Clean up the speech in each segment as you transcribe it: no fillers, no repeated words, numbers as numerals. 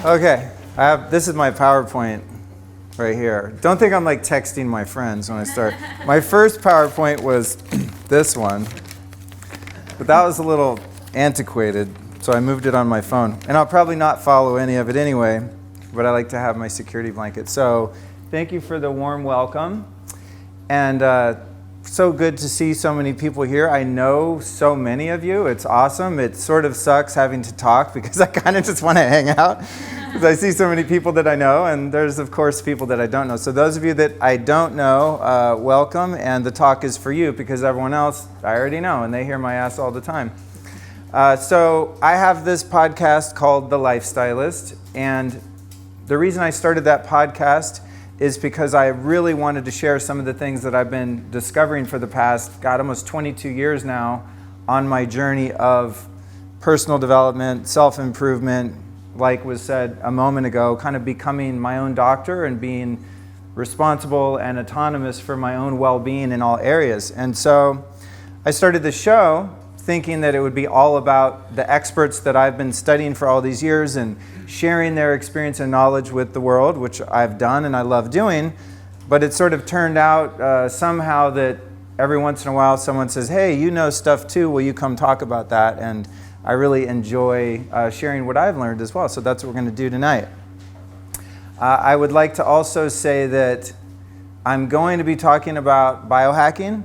Okay, this is my PowerPoint right here. Don't think I'm like texting my friends when I start. My first PowerPoint was this one, but that was a little antiquated, so I moved it on my phone. And I'll probably not follow any of it anyway, but I like to have my security blanket. So thank you for the warm welcome. And so good to see so many people here. I know so many of you. It's awesome. It sort of sucks having to talk because I kind of just want to hang out because I see so many people that I know, and there's, of course, people that I don't know. So those of you that I don't know, welcome, and the talk is for you because everyone else I already know, and they hear my ass all the time. So I have this podcast called The Life Stylist, and the reason I started that podcast is because I really wanted to share some of the things that I've been discovering for the past, almost 22 years now on my journey of personal development, self-improvement, like was said a moment ago, kind of becoming my own doctor and being responsible and autonomous for my own well-being in all areas. And so I started the show thinking that it would be all about the experts that I've been studying for all these years and sharing their experience and knowledge with the world, which I've done and I love doing. But it sort of turned out somehow that every once in a while someone says, hey, you know stuff too, will you come talk about that? And I really enjoy sharing what I've learned as well. So that's what we're going to do tonight. I would like to also say that I'm going to be talking about biohacking.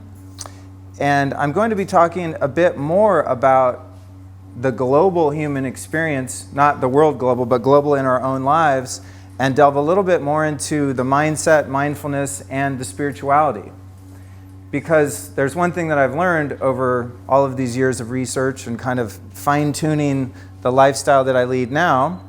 And I'm going to be talking a bit more about the global human experience, not the world global, but global in our own lives, and delve a little bit more into the mindset, mindfulness, and the spirituality. Because there's one thing that I've learned over all of these years of research and kind of fine-tuning the lifestyle that I lead now,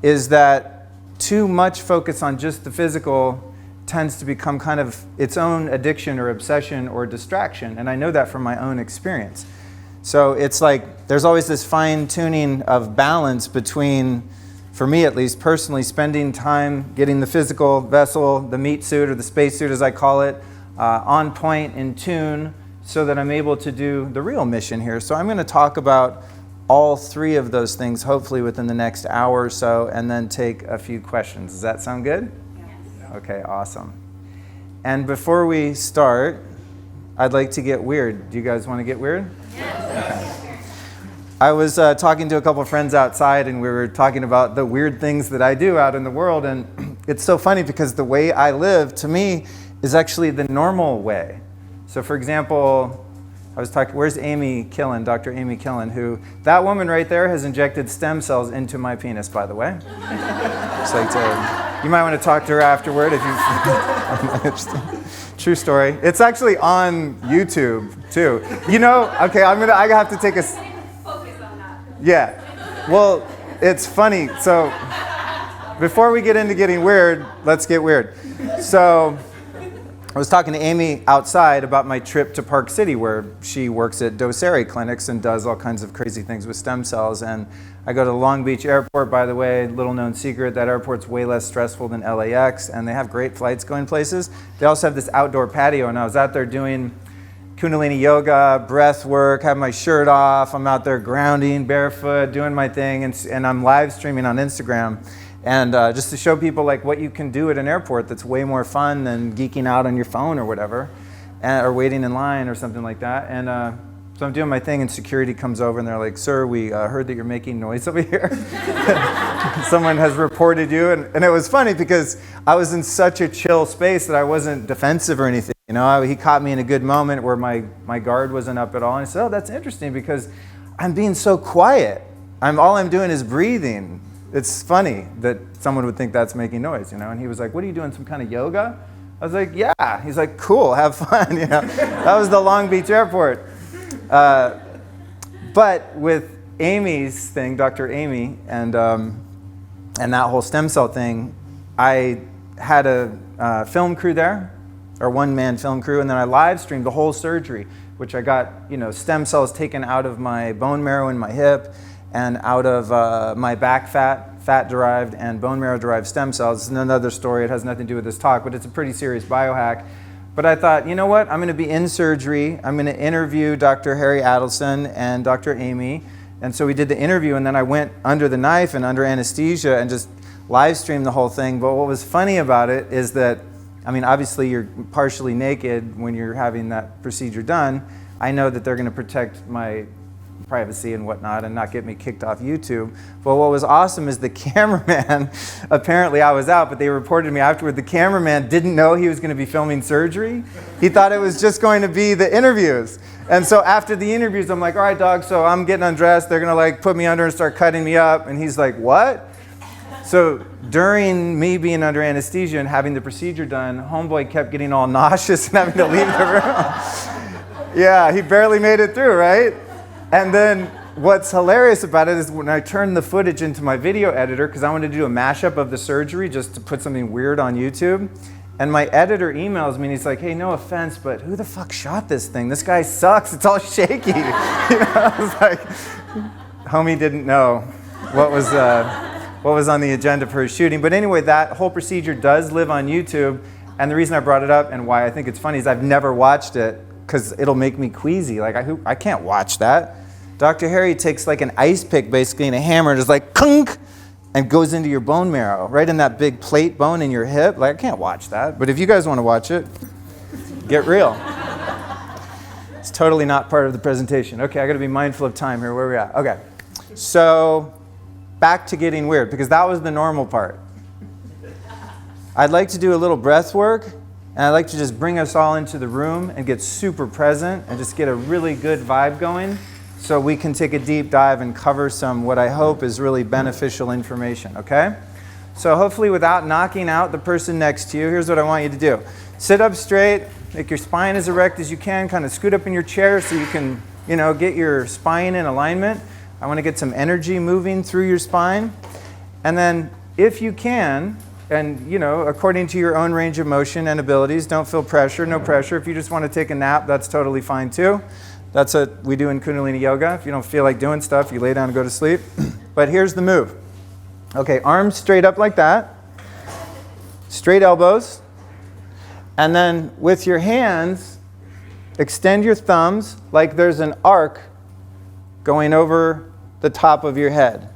is that too much focus on just the physical tends to become kind of its own addiction or obsession or distraction. And I know that from my own experience. So it's like there's always this fine-tuning of balance between, for me at least personally, spending time getting the physical vessel, the meat suit or the space suit as I call it, on point, in tune, so that I'm able to do the real mission here. So I'm going to talk about all three of those things hopefully within the next hour or so, and then take a few questions. Does that sound good? Okay, awesome. And before we start, I'd like to get weird. Do you guys want to get weird? Yes. Okay. I was talking to a couple of friends outside, and we were talking about the weird things that I do out in the world. And it's so funny because the way I live, to me, is actually the normal way. So for example, I was talking, where's Amy Killen, Dr. Amy Killen, who, that woman right there has injected stem cells into my penis, by the way. Just like you might want to talk to her afterward if you True story. It's actually on YouTube too. You know, okay, I have to take a focus on that. Yeah. Well, it's funny. So before we get into getting weird, let's get weird. So I was talking to Amy outside about my trip to Park City, where she works at Docere clinics and does all kinds of crazy things with stem cells. And I go to the Long Beach airport, by the way, little known secret, that airport's way less stressful than LAX, and they have great flights going places. They also have this outdoor patio, and I was out there doing Kundalini yoga, breath work, have my shirt off, I'm out there grounding, barefoot, doing my thing, and I'm live streaming on Instagram. And just to show people like what you can do at an airport that's way more fun than geeking out on your phone or whatever, or waiting in line or something like that. And so I'm doing my thing, and security comes over, and they're like, sir, we heard that you're making noise over here. Someone has reported you. And it was funny because I was in such a chill space that I wasn't defensive or anything. You know, he caught me in a good moment where my guard wasn't up at all. And I said, oh, that's interesting because I'm being so quiet. All I'm doing is breathing. It's funny that someone would think that's making noise, you know. And he was like, what are you doing, some kind of yoga? I was like, yeah. He's like, cool, have fun, you know. That was the Long Beach airport. But with Amy's thing, Dr. Amy, and that whole stem cell thing, I had a film crew there, or one-man film crew, and then I live streamed the whole surgery, which I got, stem cells taken out of my bone marrow in my hip and out of my back fat-derived and bone marrow-derived stem cells. It's another story. It has nothing to do with this talk, but it's a pretty serious biohack. But I thought, you know what? I'm going to be in surgery. I'm going to interview Dr. Harry Adelson and Dr. Amy. And so we did the interview, and then I went under the knife and under anesthesia and just live stream the whole thing. But what was funny about it is that, I mean, obviously you're partially naked when you're having that procedure done. I know that they're going to protect my privacy and whatnot and not get me kicked off YouTube. But what was awesome is the cameraman, apparently I was out, but they reported to me afterward, the cameraman didn't know he was going to be filming surgery. He thought it was just going to be the interviews. And so after the interviews, I'm like, all right, dog, so I'm getting undressed. They're going to like put me under and start cutting me up. And he's like, what? So during me being under anesthesia and having the procedure done, homeboy kept getting all nauseous and having to leave the room. Yeah, he barely made it through, right? And then what's hilarious about it is when I turned the footage into my video editor, because I wanted to do a mashup of the surgery just to put something weird on YouTube. And my editor emails me and he's like, hey, no offense, but who the fuck shot this thing? This guy sucks. It's all shaky. I was like, homie didn't know what was on the agenda for his shooting. But anyway, that whole procedure does live on YouTube. And the reason I brought it up and why I think it's funny is I've never watched it because it'll make me queasy. Like, I can't watch that. Dr. Harry takes like an ice pick basically and a hammer and just like kunk and goes into your bone marrow, right in that big plate bone in your hip. Like, I can't watch that. But if you guys want to watch it, get real. It's totally not part of the presentation. Okay, I got to be mindful of time here. Where are we at? Okay. So back to getting weird, because that was the normal part. I'd like to do a little breath work, and I'd like to just bring us all into the room and get super present and just get a really good vibe going so we can take a deep dive and cover some what I hope is really beneficial information, okay? So hopefully without knocking out the person next to you, here's what I want you to do. Sit up straight, make your spine as erect as you can, kind of scoot up in your chair so you can, get your spine in alignment. I want to get some energy moving through your spine. And then if you can, and according to your own range of motion and abilities, don't feel pressure, no pressure. If you just want to take a nap, that's totally fine too. That's what we do in Kundalini Yoga. If you don't feel like doing stuff, you lay down and go to sleep. But here's the move. Okay, arms straight up like that. Straight elbows. And then with your hands, extend your thumbs like there's an arc going over the top of your head.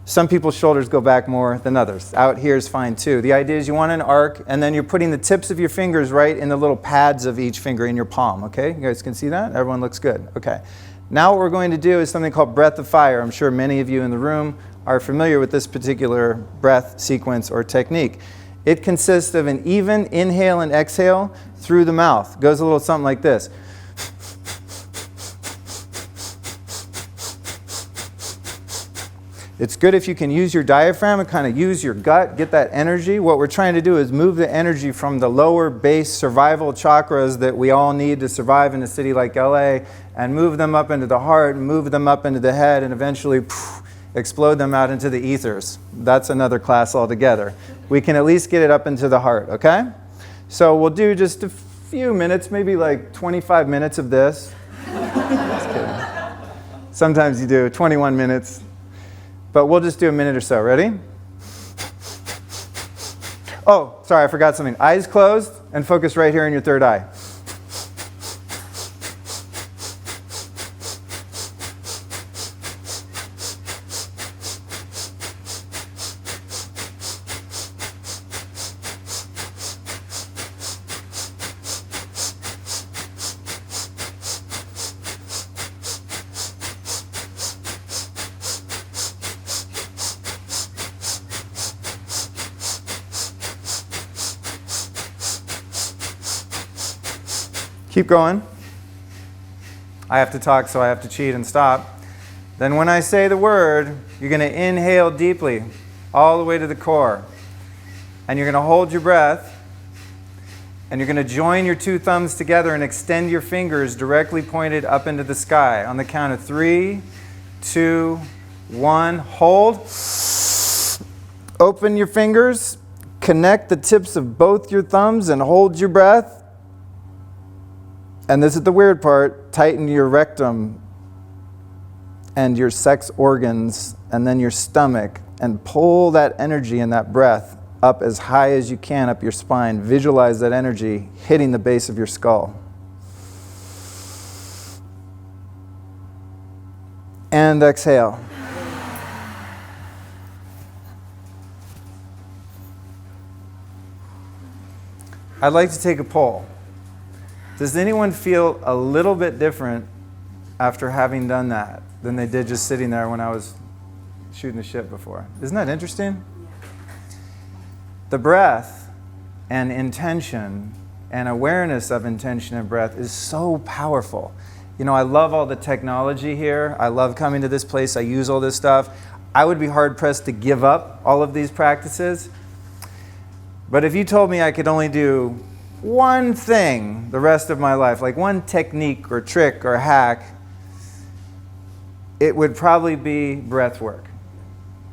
Some people's shoulders go back more than others. Out here is fine too. The idea is you want an arc, and then you're putting the tips of your fingers right in the little pads of each finger in your palm, okay? You guys can see that? Everyone looks good. Okay. Now what we're going to do is something called breath of fire. I'm sure many of you in the room are familiar with this particular breath sequence or technique. It consists of an even inhale and exhale through the mouth. It goes a little something like this. It's good if you can use your diaphragm and kind of use your gut, get that energy. What we're trying to do is move the energy from the lower base survival chakras that we all need to survive in a city like LA and move them up into the heart, move them up into the head, and eventually explode them out into the ethers. That's another class altogether. We can at least get it up into the heart, okay? So we'll do just a few minutes, maybe like 25 minutes of this. Just kidding. Sometimes you do 21 minutes. But we'll just do a minute or so. Ready? Oh, sorry, I forgot something. Eyes closed and focus right here in your third eye. Keep going. I have to talk, so I have to cheat and stop. Then when I say the word, you're going to inhale deeply, all the way to the core. And you're going to hold your breath, and you're going to join your two thumbs together and extend your fingers directly pointed up into the sky. On the count of 3, 2, 1, hold. Open your fingers, connect the tips of both your thumbs, and hold your breath. And this is the weird part, tighten your rectum and your sex organs and then your stomach and pull that energy and that breath up as high as you can up your spine. Visualize that energy hitting the base of your skull. And exhale. I'd like to take a poll. Does anyone feel a little bit different after having done that than they did just sitting there when I was shooting the shit before? Isn't that interesting? The breath and intention and awareness of intention and breath is so powerful. You know, I love all the technology here. I love coming to this place. I use all this stuff. I would be hard-pressed to give up all of these practices. But if you told me I could only do one thing the rest of my life, like one technique or trick or hack, it would probably be breath work.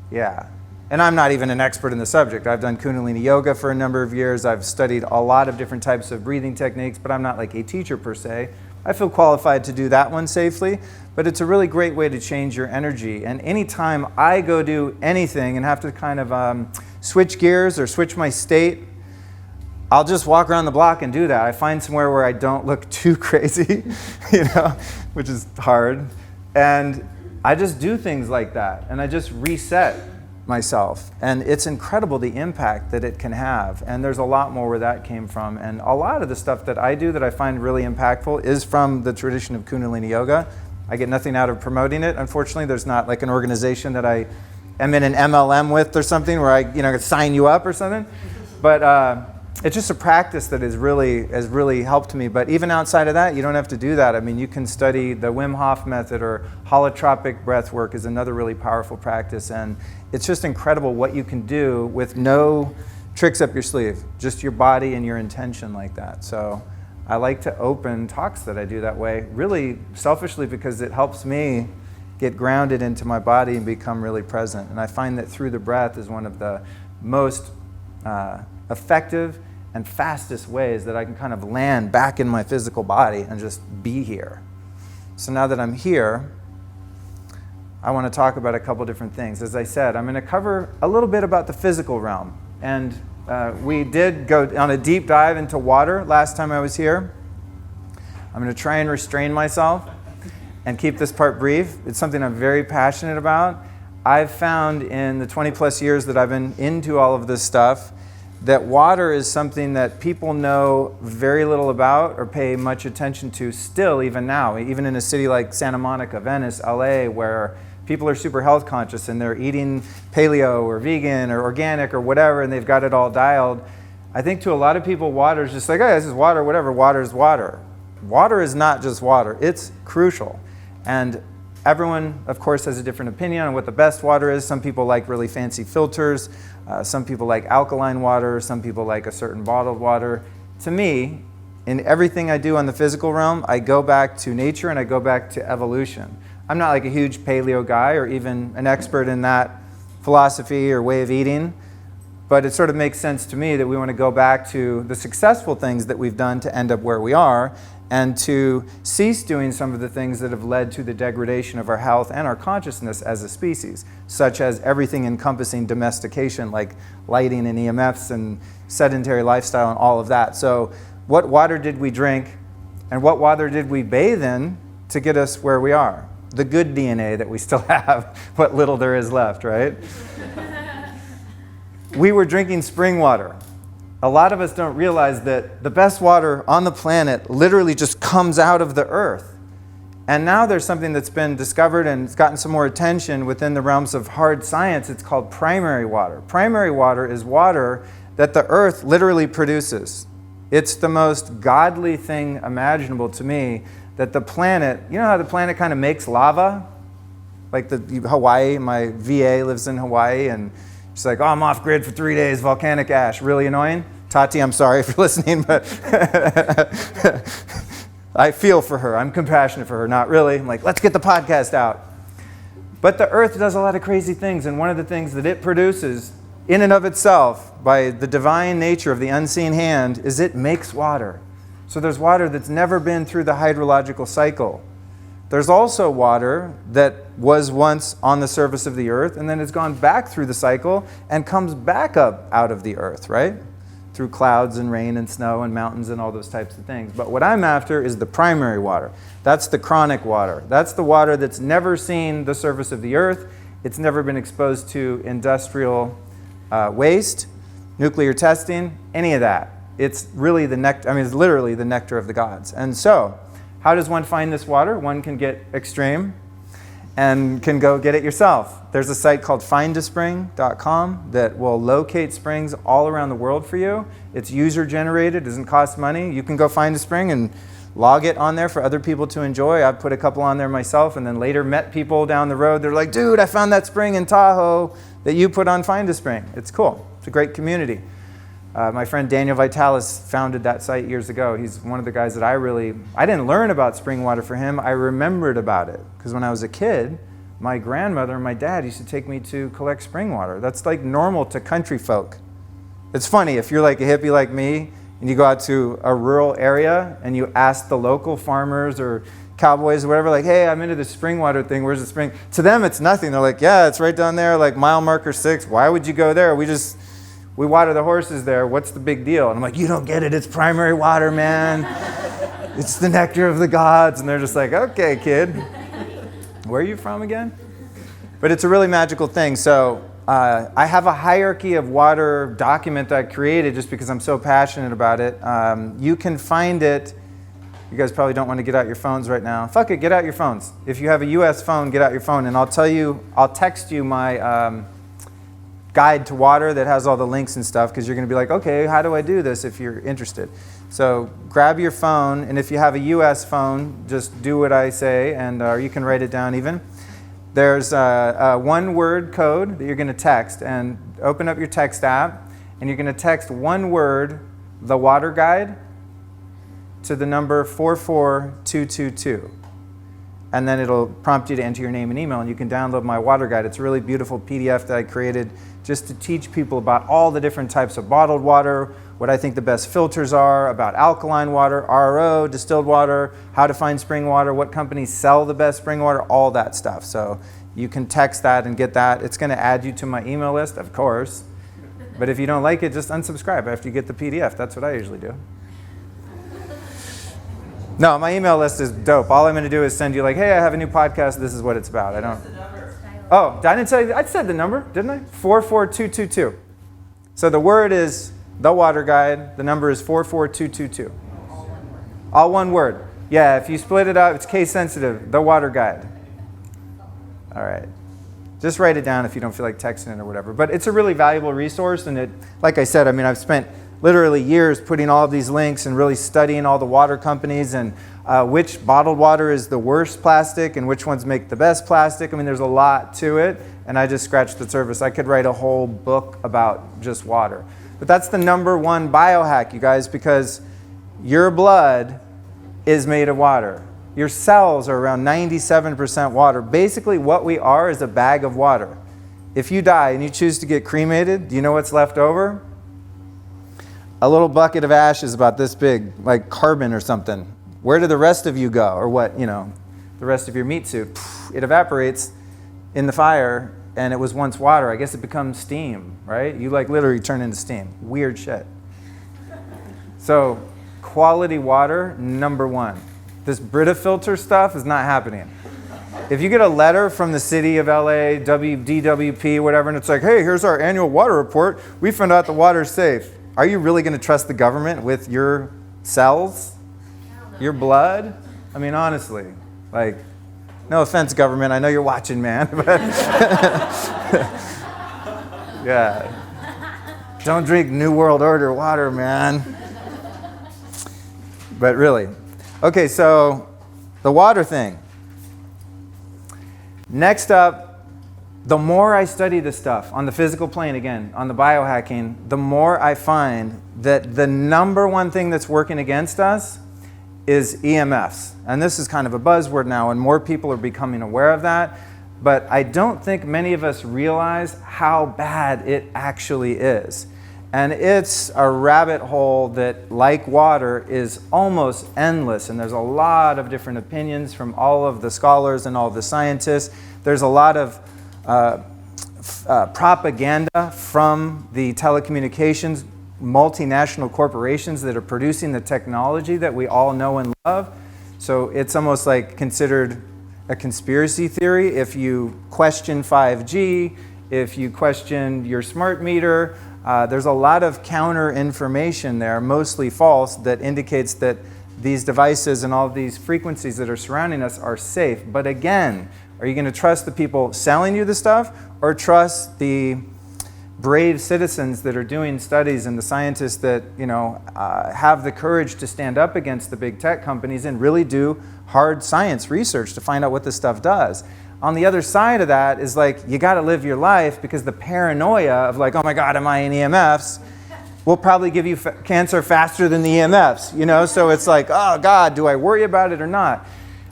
Yeah. And I'm not even an expert in the subject. I've done Kundalini yoga for a number of years. I've studied a lot of different types of breathing techniques, but I'm not like a teacher per se. I feel qualified to do that one safely, but it's a really great way to change your energy. And anytime I go do anything and have to kind of switch gears or switch my state, I'll just walk around the block and do that. I find somewhere where I don't look too crazy, you know, which is hard. And I just do things like that, and I just reset myself. And it's incredible the impact that it can have. And there's a lot more where that came from. And a lot of the stuff that I do that I find really impactful is from the tradition of Kundalini yoga. I get nothing out of promoting it. Unfortunately, there's not like an organization that I am in an MLM with or something where I sign you up or something. But it's just a practice that has really helped me. But even outside of that, you don't have to do that. I mean, you can study the Wim Hof method, or holotropic breath work is another really powerful practice. And it's just incredible what you can do with no tricks up your sleeve, just your body and your intention like that. So I like to open talks that I do that way, really selfishly, because it helps me get grounded into my body and become really present. And I find that through the breath is one of the most effective and fastest ways that I can kind of land back in my physical body and just be here. So now that I'm here, I want to talk about a couple different things. As I said, I'm going to cover a little bit about the physical realm. And we did go on a deep dive into water last time I was here. I'm going to try and restrain myself and keep this part brief. It's something I'm very passionate about. I've found in the 20 plus years that I've been into all of this stuff that water is something that people know very little about or pay much attention to still, even now, even in a city like Santa Monica, Venice, LA, where people are super health conscious and they're eating paleo or vegan or organic or whatever, and they've got it all dialed. I think to a lot of people, water is just like, oh, this is water, whatever, water is water. Water is not just water, it's crucial. And everyone, of course, has a different opinion on what the best water is. Some people like really fancy filters. Some people like alkaline water. Some people like a certain bottled water. To me, in everything I do on the physical realm, I go back to nature and I go back to evolution. I'm not like a huge paleo guy or even an expert in that philosophy or way of eating, but it sort of makes sense to me that we want to go back to the successful things that we've done to end up where we are, and to cease doing some of the things that have led to the degradation of our health and our consciousness as a species, such as everything encompassing domestication, like lighting and EMFs and sedentary lifestyle and all of that. So what water did we drink and what water did we bathe in to get us where we are? The good DNA that we still have, what little there is left, right? We were drinking spring water. A lot of us don't realize that the best water on the planet literally just comes out of the earth. And now there's something that's been discovered and it's gotten some more attention within the realms of hard science. It's called primary water. Primary water is water that the earth literally produces. It's the most godly thing imaginable to me, that the planet, you know how the planet kind of makes lava? Like Hawaii, my VA lives in Hawaii, and she's like, oh, I'm off grid for 3 days, volcanic ash, really annoying. Tati, I'm sorry for listening, but I feel for her. I'm compassionate for her, not really. I'm like, let's get the podcast out. But the earth does a lot of crazy things, and one of the things that it produces in and of itself by the divine nature of the unseen hand is it makes water. So there's water that's never been through the hydrological cycle. There's also water that was once on the surface of the earth and then has gone back through the cycle and comes back up out of the earth, right? Through clouds and rain and snow and mountains and all those types of things. But what I'm after is the primary water. That's the chronic water. That's the water that's never seen the surface of the earth. It's never been exposed to industrial waste, nuclear testing, any of that. it's really the nectar, it's literally the nectar of the gods. And so, how does one find this water? One can get extreme and can go get it yourself. There's a site called findaspring.com that will locate springs all around the world for you. It's user generated, doesn't cost money. You can go find a spring and log it on there for other people to enjoy. I've put a couple on there myself and then later met people down the road. They're like, dude, I found that spring in Tahoe that you put on Find a Spring. It's cool. It's a great community. My friend Daniel Vitalis founded that site years ago. He's one of the guys that I didn't learn about spring water for him. I remembered about it because when I was a kid, my grandmother and my dad used to take me to collect spring water. That's like normal to country folk. It's funny, if you're like a hippie like me and you go out to a rural area and you ask the local farmers or cowboys or whatever, like, hey, I'm into the spring water thing, where's the spring? To them, it's nothing. They're like, yeah, it's right down there, like mile marker 6. Why would you go there? We water the horses there. What's the big deal? And I'm like, you don't get it. It's primary water, man. It's the nectar of the gods. And they're just like, okay, kid. Where are you from again? But it's a really magical thing. So I have a hierarchy of water document that I created just because I'm so passionate about it. You can find it. You guys probably don't want to get out your phones right now. Fuck it, get out your phones. If you have a US phone, get out your phone. And I'll text you my guide to water that has all the links and stuff, because you're going to be like, okay, how do I do this if you're interested? So grab your phone, and if you have a US phone, just do what I say, and you can write it down even. There's a one-word code that you're going to text, and open up your text app, and you're going to text one word, the water guide, to the number 44222. And then it'll prompt you to enter your name and email, and you can download my water guide. It's a really beautiful PDF that I created just to teach people about all the different types of bottled water, what I think the best filters are, about alkaline water, RO, distilled water, how to find spring water, what companies sell the best spring water, all that stuff. So you can text that and get that. It's going to add you to my email list, of course. But if you don't like it, just unsubscribe after you get the PDF. That's what I usually do. No, my email list is dope. All I'm going to do is send you like, hey, I have a new podcast. This is what it's about. I don't. Oh, I didn't tell you. I said the number, didn't I? 44222. So the word is the water guide. The number is 44222. All one word. Yeah, if you split it up, it's case sensitive. The water guide. All right. Just write it down if you don't feel like texting it or whatever. But it's a really valuable resource. And it, like I said, I've spent literally years putting all of these links and really studying all the water companies and which bottled water is the worst plastic and which ones make the best plastic. There's a lot to it, and I just scratched the surface. I could write a whole book about just water. But that's the number one biohack, you guys, because your blood is made of water. Your cells are around 97% water. Basically, what we are is a bag of water. If you die and you choose to get cremated, do you know what's left over? A little bucket of ash is about this big, like carbon or something. Where do the rest of you go? Or what, the rest of your meat suit? It evaporates in the fire, and it was once water. I guess it becomes steam, right? You literally turn into steam. Weird shit. So, quality water, number one. This Brita filter stuff is not happening. If you get a letter from the city of LA, DWP, whatever, and it's like, hey, here's our annual water report. We found out the water's safe. Are you really going to trust the government with your cells? Your blood? Honestly. No offense, government. I know you're watching, man. But yeah. Don't drink New World Order water, man. But really. Okay, so the water thing. Next up, the more I study this stuff on the physical plane, again, on the biohacking, the more I find that the number one thing that's working against us is EMFs. And this is kind of a buzzword now, and more people are becoming aware of that. But I don't think many of us realize how bad it actually is. And it's a rabbit hole that, like water, is almost endless. And there's a lot of different opinions from all of the scholars and all of the scientists. There's a lot of propaganda from the telecommunications multinational corporations that are producing the technology that we all know and love. So it's almost like considered a conspiracy theory if you question 5G, if you question your smart meter, There's a lot of counter information there, mostly false, that indicates that these devices and all of these frequencies that are surrounding us are safe. But again, are you going to trust the people selling you the stuff, or trust the brave citizens that are doing studies and the scientists that have the courage to stand up against the big tech companies and really do hard science research to find out what this stuff does? On the other side of that is like, you got to live your life, because the paranoia of like, oh my God, am I in EMFs, will probably give you cancer faster than the EMFs, So it's like, oh God, do I worry about it or not?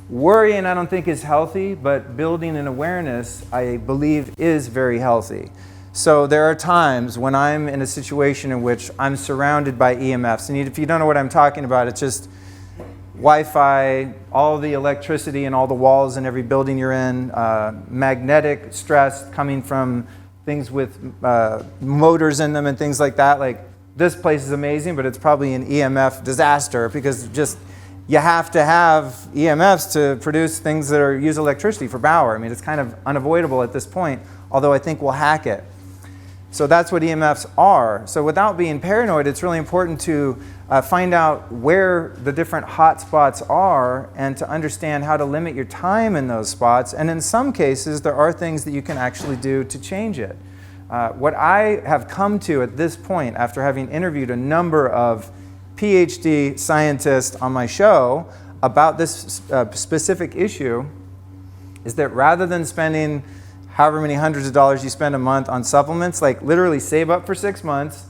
Worrying, I don't think, is healthy, but building an awareness, I believe, is very healthy. So there are times when I'm in a situation in which I'm surrounded by EMFs. And if you don't know what I'm talking about, it's just Wi-Fi, all the electricity in all the walls in every building you're in, magnetic stress coming from things with motors in them and things like that. Like, this place is amazing, but it's probably an EMF disaster, because just you have to have EMFs to produce things that use electricity for power. I mean, it's kind of unavoidable at this point, although I think we'll hack it. So that's what EMFs are. So without being paranoid, it's really important to find out where the different hot spots are and to understand how to limit your time in those spots. And in some cases, there are things that you can actually do to change it. What I have come to at this point, after having interviewed a number of PhD scientists on my show about this specific issue, is that rather than spending however many hundreds of dollars you spend a month on supplements, like literally save up for 6 months,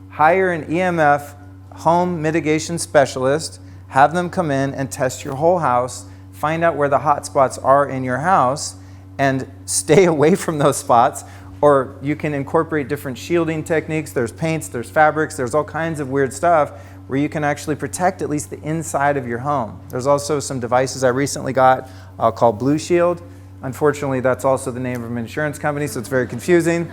hire an EMF home mitigation specialist, have them come in and test your whole house, find out where the hot spots are in your house, and stay away from those spots. Or you can incorporate different shielding techniques. There's paints, there's fabrics, there's all kinds of weird stuff where you can actually protect at least the inside of your home. There's also some devices I recently got called Blue Shield. Unfortunately, that's also the name of an insurance company, so it's very confusing.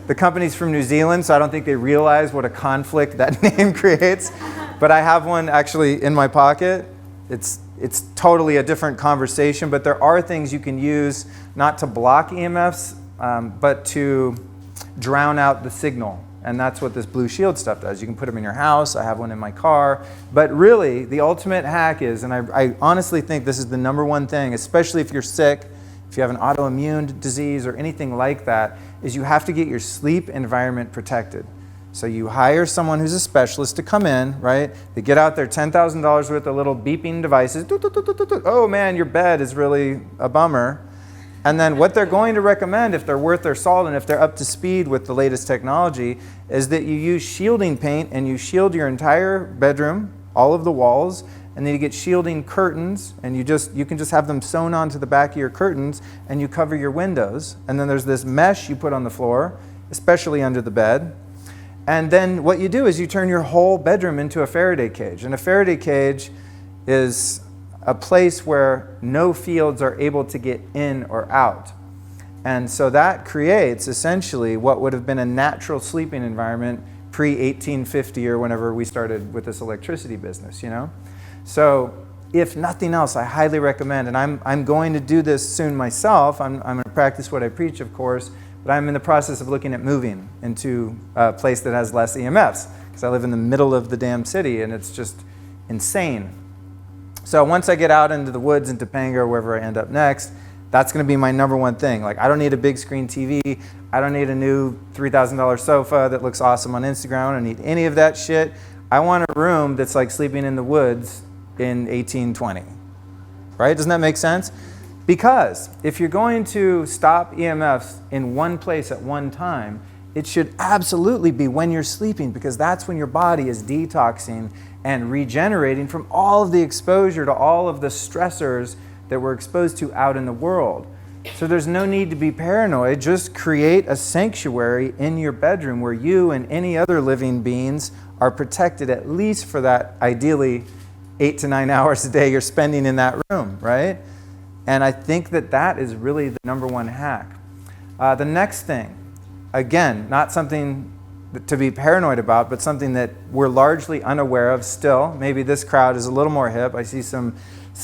The company's from New Zealand, so I don't think they realize what a conflict that name creates. But I have one actually in my pocket. It's totally a different conversation, but there are things you can use not to block EMFs, but to drown out the signal. And that's what this Blue Shield stuff does. You can put them in your house. I have one in my car. But really, the ultimate hack is, and I honestly think this is the number one thing, especially if you're sick, if you have an autoimmune disease or anything like that, is you have to get your sleep environment protected. So you hire someone who's a specialist to come in, right? They get out their $10,000 worth of little beeping devices. Oh man, your bed is really a bummer. And then what they're going to recommend, if they're worth their salt and if they're up to speed with the latest technology, is that you use shielding paint and you shield your entire bedroom, all of the walls, and then you get shielding curtains, and you can just have them sewn onto the back of your curtains, and you cover your windows. And then there's this mesh you put on the floor, especially under the bed. And then what you do is you turn your whole bedroom into a Faraday cage. And a Faraday cage is a place where no fields are able to get in or out. And so that creates essentially what would have been a natural sleeping environment pre-1850 or whenever we started with this electricity business, So if nothing else, I highly recommend, and I'm going to do this soon myself. I'm going to practice what I preach, of course, but I'm in the process of looking at moving into a place that has less EMFs, because I live in the middle of the damn city, and it's just insane. So once I get out into the woods, in Topanga, or wherever I end up next, that's going to be my number one thing. Like, I don't need a big screen TV. I don't need a new $3,000 sofa that looks awesome on Instagram. I don't need any of that shit. I want a room that's like sleeping in the woods in 1820. Right? Doesn't that make sense? Because if you're going to stop EMFs in one place at one time, it should absolutely be when you're sleeping, because that's when your body is detoxing and regenerating from all of the exposure to all of the stressors that we're exposed to out in the world. So there's no need to be paranoid. Just create a sanctuary in your bedroom where you and any other living beings are protected, at least for that ideally 8 to 9 hours a day you're spending in that room, right? And I think that is really the number one hack. The next thing, again, not something to be paranoid about, but something that we're largely unaware of still. Maybe this crowd is a little more hip. I see some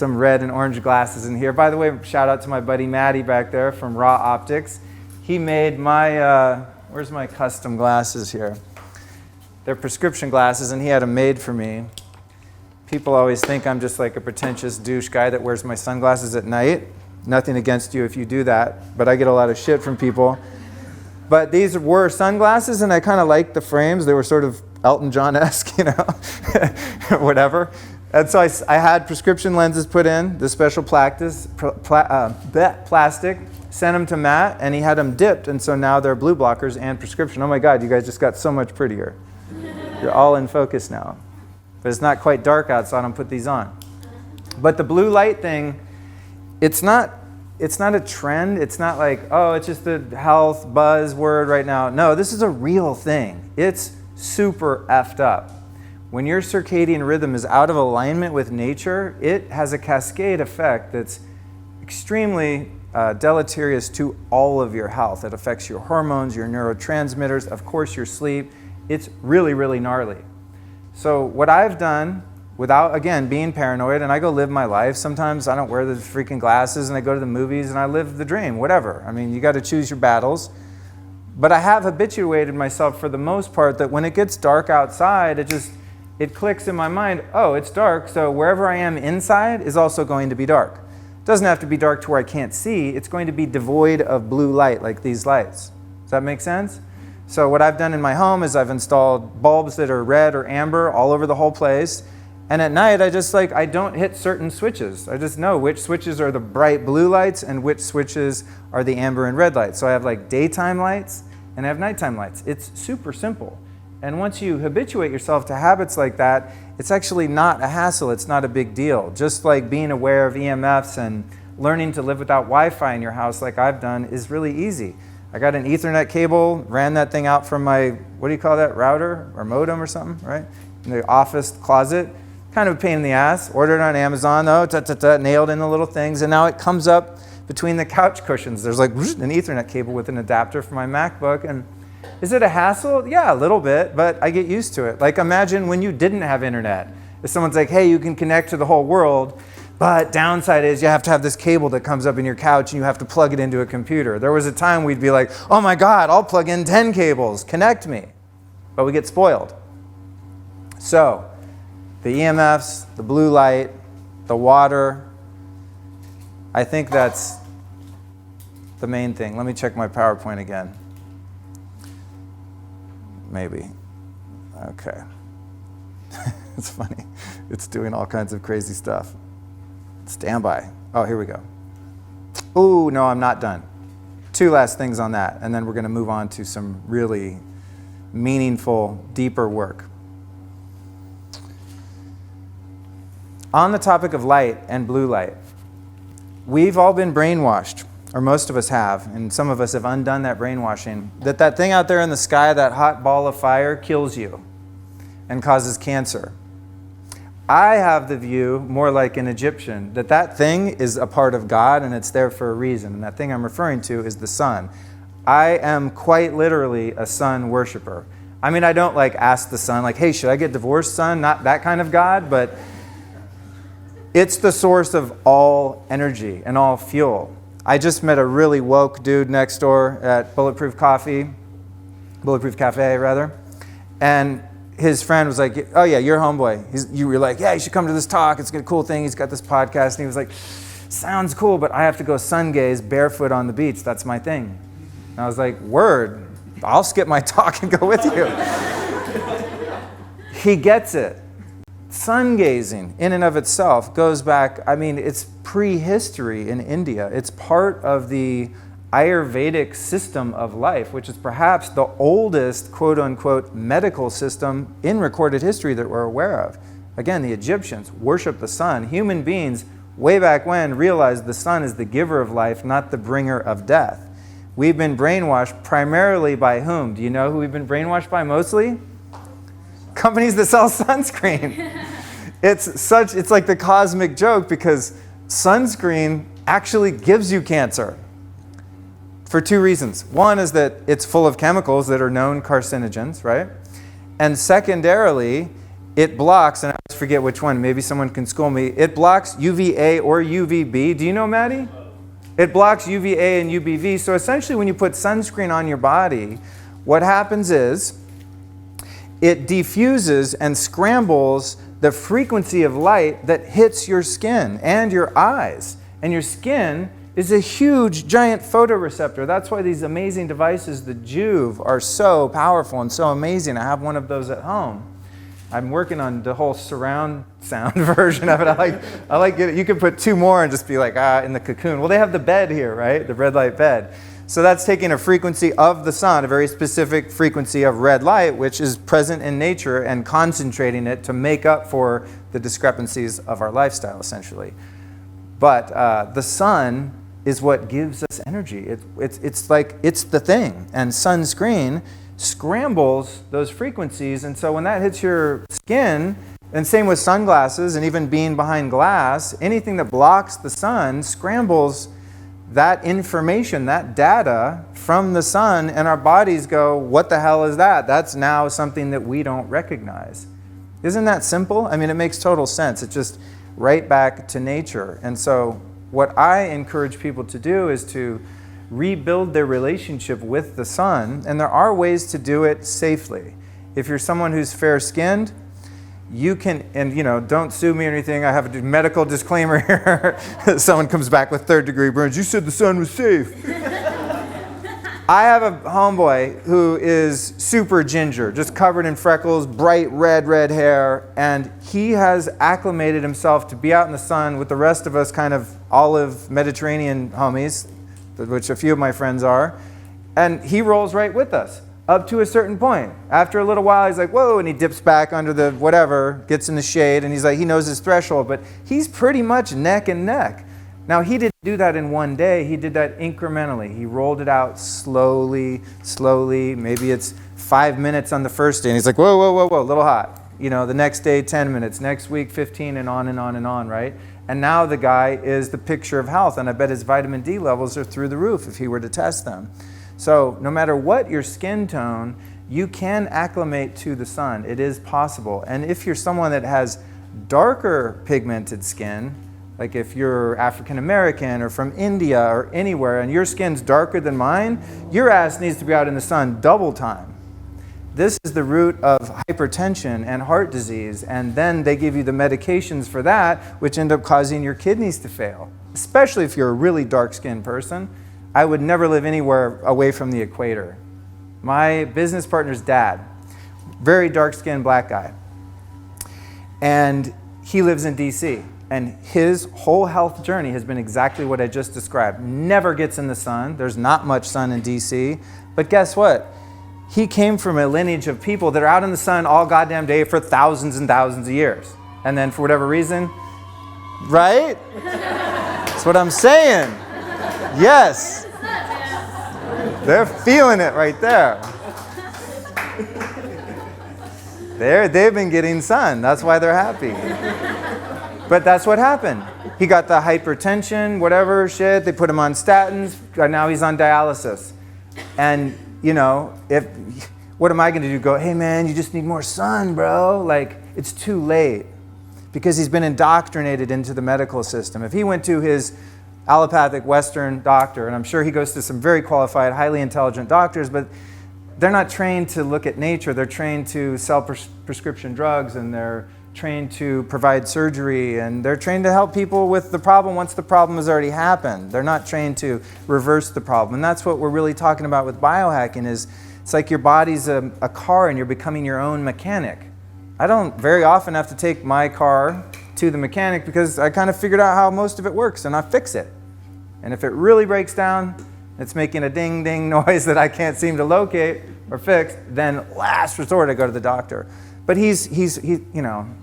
red and orange glasses in here. By the way, shout out to my buddy Maddie back there from Raw Optics. He made my, where's my custom glasses here? They're prescription glasses, and he had them made for me. People always think I'm just like a pretentious douche guy that wears my sunglasses at night. Nothing against you if you do that, but I get a lot of shit from people. But these were sunglasses, and I kind of liked the frames. They were sort of Elton John-esque, you know, whatever. And so I had prescription lenses put in, the special plastic, sent them to Matt, and he had them dipped, and so now they're blue blockers and prescription. Oh my God, you guys just got so much prettier. You're all in focus now. But it's not quite dark out, so I don't put these on. But the blue light thing, it's not a trend. It's not like, oh, it's just a health buzzword right now. No, this is a real thing. It's super effed up. When your circadian rhythm is out of alignment with nature, it has a cascade effect that's extremely deleterious to all of your health. It affects your hormones, your neurotransmitters, of course your sleep. It's really, really gnarly. So what I've done, without, again, being paranoid, and I go live my life. Sometimes I don't wear the freaking glasses, and I go to the movies, and I live the dream, whatever. I mean, you got to choose your battles. But I have habituated myself for the most part that when it gets dark outside, it clicks in my mind, oh, it's dark, so wherever I am inside is also going to be dark. It doesn't have to be dark to where I can't see. It's going to be devoid of blue light, like these lights. Does that make sense? So what I've done in my home is I've installed bulbs that are red or amber all over the whole place. And at night, I don't hit certain switches. I just know which switches are the bright blue lights and which switches are the amber and red lights. So I have like daytime lights and I have nighttime lights. It's super simple. And once you habituate yourself to habits like that, it's actually not a hassle. It's not a big deal. Just like being aware of EMFs and learning to live without Wi-Fi in your house like I've done is really easy. I got an Ethernet cable, ran that thing out from my, what do you call that, router or modem or something, right? In the office closet. Kind of a pain in the ass. Ordered it on Amazon though, nailed in the little things, and now it comes up between the couch cushions. There's like an Ethernet cable with an adapter for my MacBook. And is it a hassle? Yeah, a little bit, but I get used to it. Like imagine when you didn't have internet. If someone's like, hey, you can connect to the whole world, but downside is you have to have this cable that comes up in your couch and you have to plug it into a computer. There was a time we'd be like, oh my God, I'll plug in 10 cables, connect me. But we get spoiled. So, the EMFs, the blue light, the water, I think that's the main thing. Let me check my PowerPoint again. Maybe. Okay. It's funny. It's doing all kinds of crazy stuff. Stand by. Oh, here we go. Oh, no, I'm not done. 2 last things on that, and then we're going to move on to some really meaningful, deeper work. On the topic of light and blue light, we've all been brainwashed, or most of us have, and some of us have undone that brainwashing, that thing out there in the sky, that hot ball of fire, kills you and causes cancer. I have the view, more like an Egyptian, that thing is a part of God and it's there for a reason. And that thing I'm referring to is the sun. I am quite literally a sun worshiper. I mean, I don't like ask the sun, like, hey, should I get divorced, sun? Not that kind of God, but it's the source of all energy and all fuel. I just met a really woke dude next door at Bulletproof Cafe, and his friend was like, oh yeah, you're homeboy. You were like, yeah, you should come to this talk. It's a cool thing. He's got this podcast. And he was like, sounds cool, but I have to go sun gaze barefoot on the beach. That's my thing. And I was like, word, I'll skip my talk and go with you. He gets it. Sun gazing in and of itself goes back, I mean, it's prehistory in India. It's part of the Ayurvedic system of life, which is perhaps the oldest, quote unquote, medical system in recorded history that we're aware of. Again, the Egyptians worshiped the sun. Human beings, way back when, realized the sun is the giver of life, not the bringer of death. We've been brainwashed primarily by whom? Do you know who we've been brainwashed by mostly? Companies that sell sunscreen. It's like the cosmic joke because sunscreen actually gives you cancer. For 2 reasons. One is that it's full of chemicals that are known carcinogens, right? And secondarily, it blocks, and I always forget which one, maybe someone can school me, it blocks UVA or UVB. Do you know, Maddie? It blocks UVA and UVB. So essentially when you put sunscreen on your body, what happens is it diffuses and scrambles the frequency of light that hits your skin and your eyes. And your skin is a huge, giant photoreceptor. That's why these amazing devices, the Juve, are so powerful and so amazing. I have one of those at home. I'm working on the whole surround sound version of it. I like it. You can put 2 more and just be like, in the cocoon. Well, they have the bed here, right? The red light bed. So that's taking a frequency of the sun, a very specific frequency of red light, which is present in nature, and concentrating it to make up for the discrepancies of our lifestyle, essentially. But the sun is what gives us energy. It's like, it's the thing. And sunscreen scrambles those frequencies, and so when that hits your skin, and same with sunglasses and even being behind glass, anything that blocks the sun scrambles that information, that data from the sun, and our bodies go, what the hell is that? That's now something that we don't recognize. Isn't that simple? I mean, it makes total sense. It's just right back to nature. And so what I encourage people to do is to rebuild their relationship with the sun, and there are ways to do it safely. If you're someone who's fair-skinned, you can, and don't sue me or anything, I have a medical disclaimer here. Someone comes back with 3rd-degree burns. You said the sun was safe. I have a homeboy who is super ginger, just covered in freckles, bright red hair, and he has acclimated himself to be out in the sun with the rest of us kind of olive Mediterranean homies, which a few of my friends are, and he rolls right with us up to a certain point. After a little while, he's like, whoa, and he dips back under the whatever, gets in the shade, and he's like, he knows his threshold, but he's pretty much neck and neck. Now, he didn't do that in one day. He did that incrementally. He rolled it out slowly. Maybe it's 5 minutes on the first day, and he's like, whoa, a little hot. The next day, 10 minutes. Next week, 15, and on and on and on, right? And now the guy is the picture of health, and I bet his vitamin D levels are through the roof if he were to test them. So no matter what your skin tone, you can acclimate to the sun. It is possible. And if you're someone that has darker pigmented skin, like if you're African American or from India or anywhere, and your skin's darker than mine, your ass needs to be out in the sun double time. This is the root of hypertension and heart disease, and then they give you the medications for that, which end up causing your kidneys to fail, especially if you're a really dark-skinned person. I would never live anywhere away from the equator. My business partner's dad, very dark-skinned black guy, and he lives in DC, and his whole health journey has been exactly what I just described. Never gets in the sun. There's not much sun in DC, but guess what? He came from a lineage of people that are out in the sun all goddamn day for thousands and thousands of years. And then for whatever reason, right? That's what I'm saying. Yes. They're feeling it right there. They've been getting sun. That's why they're happy. But that's what happened. He got the hypertension, whatever shit. They put him on statins. Now he's on dialysis. And what am I going to do? Go, hey man, you just need more sun, bro. Like, it's too late. Because he's been indoctrinated into the medical system. If he went to his allopathic Western doctor, and I'm sure he goes to some very qualified, highly intelligent doctors, but they're not trained to look at nature. They're trained to sell prescription drugs, and they're trained to provide surgery, and they're trained to help people with the problem once the problem has already happened. They're not trained to reverse the problem. And that's what we're really talking about with biohacking is it's like your body's a car and you're becoming your own mechanic. I don't very often have to take my car to the mechanic because I kind of figured out how most of it works and I fix it. And if it really breaks down, it's making a ding ding noise that I can't seem to locate or fix, then last resort I go to the doctor. But he's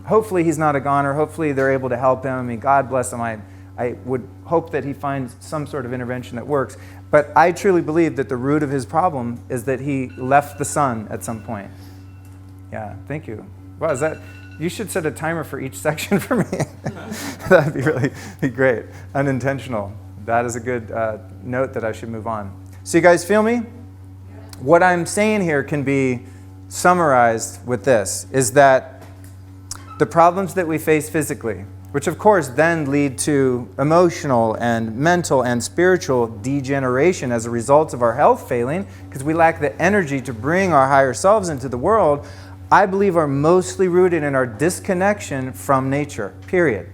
hopefully he's not a goner. Hopefully they're able to help him. I mean, God bless him. I would hope that he finds some sort of intervention that works. But I truly believe that the root of his problem is that he left the sun at some point. Yeah, thank you. Wow, you should set a timer for each section for me. That'd be great. Unintentional. That is a good note that I should move on. So you guys feel me? What I'm saying here can be summarized with this, is that the problems that we face physically, which of course then lead to emotional and mental and spiritual degeneration as a result of our health failing, because we lack the energy to bring our higher selves into the world, I believe are mostly rooted in our disconnection from nature, period.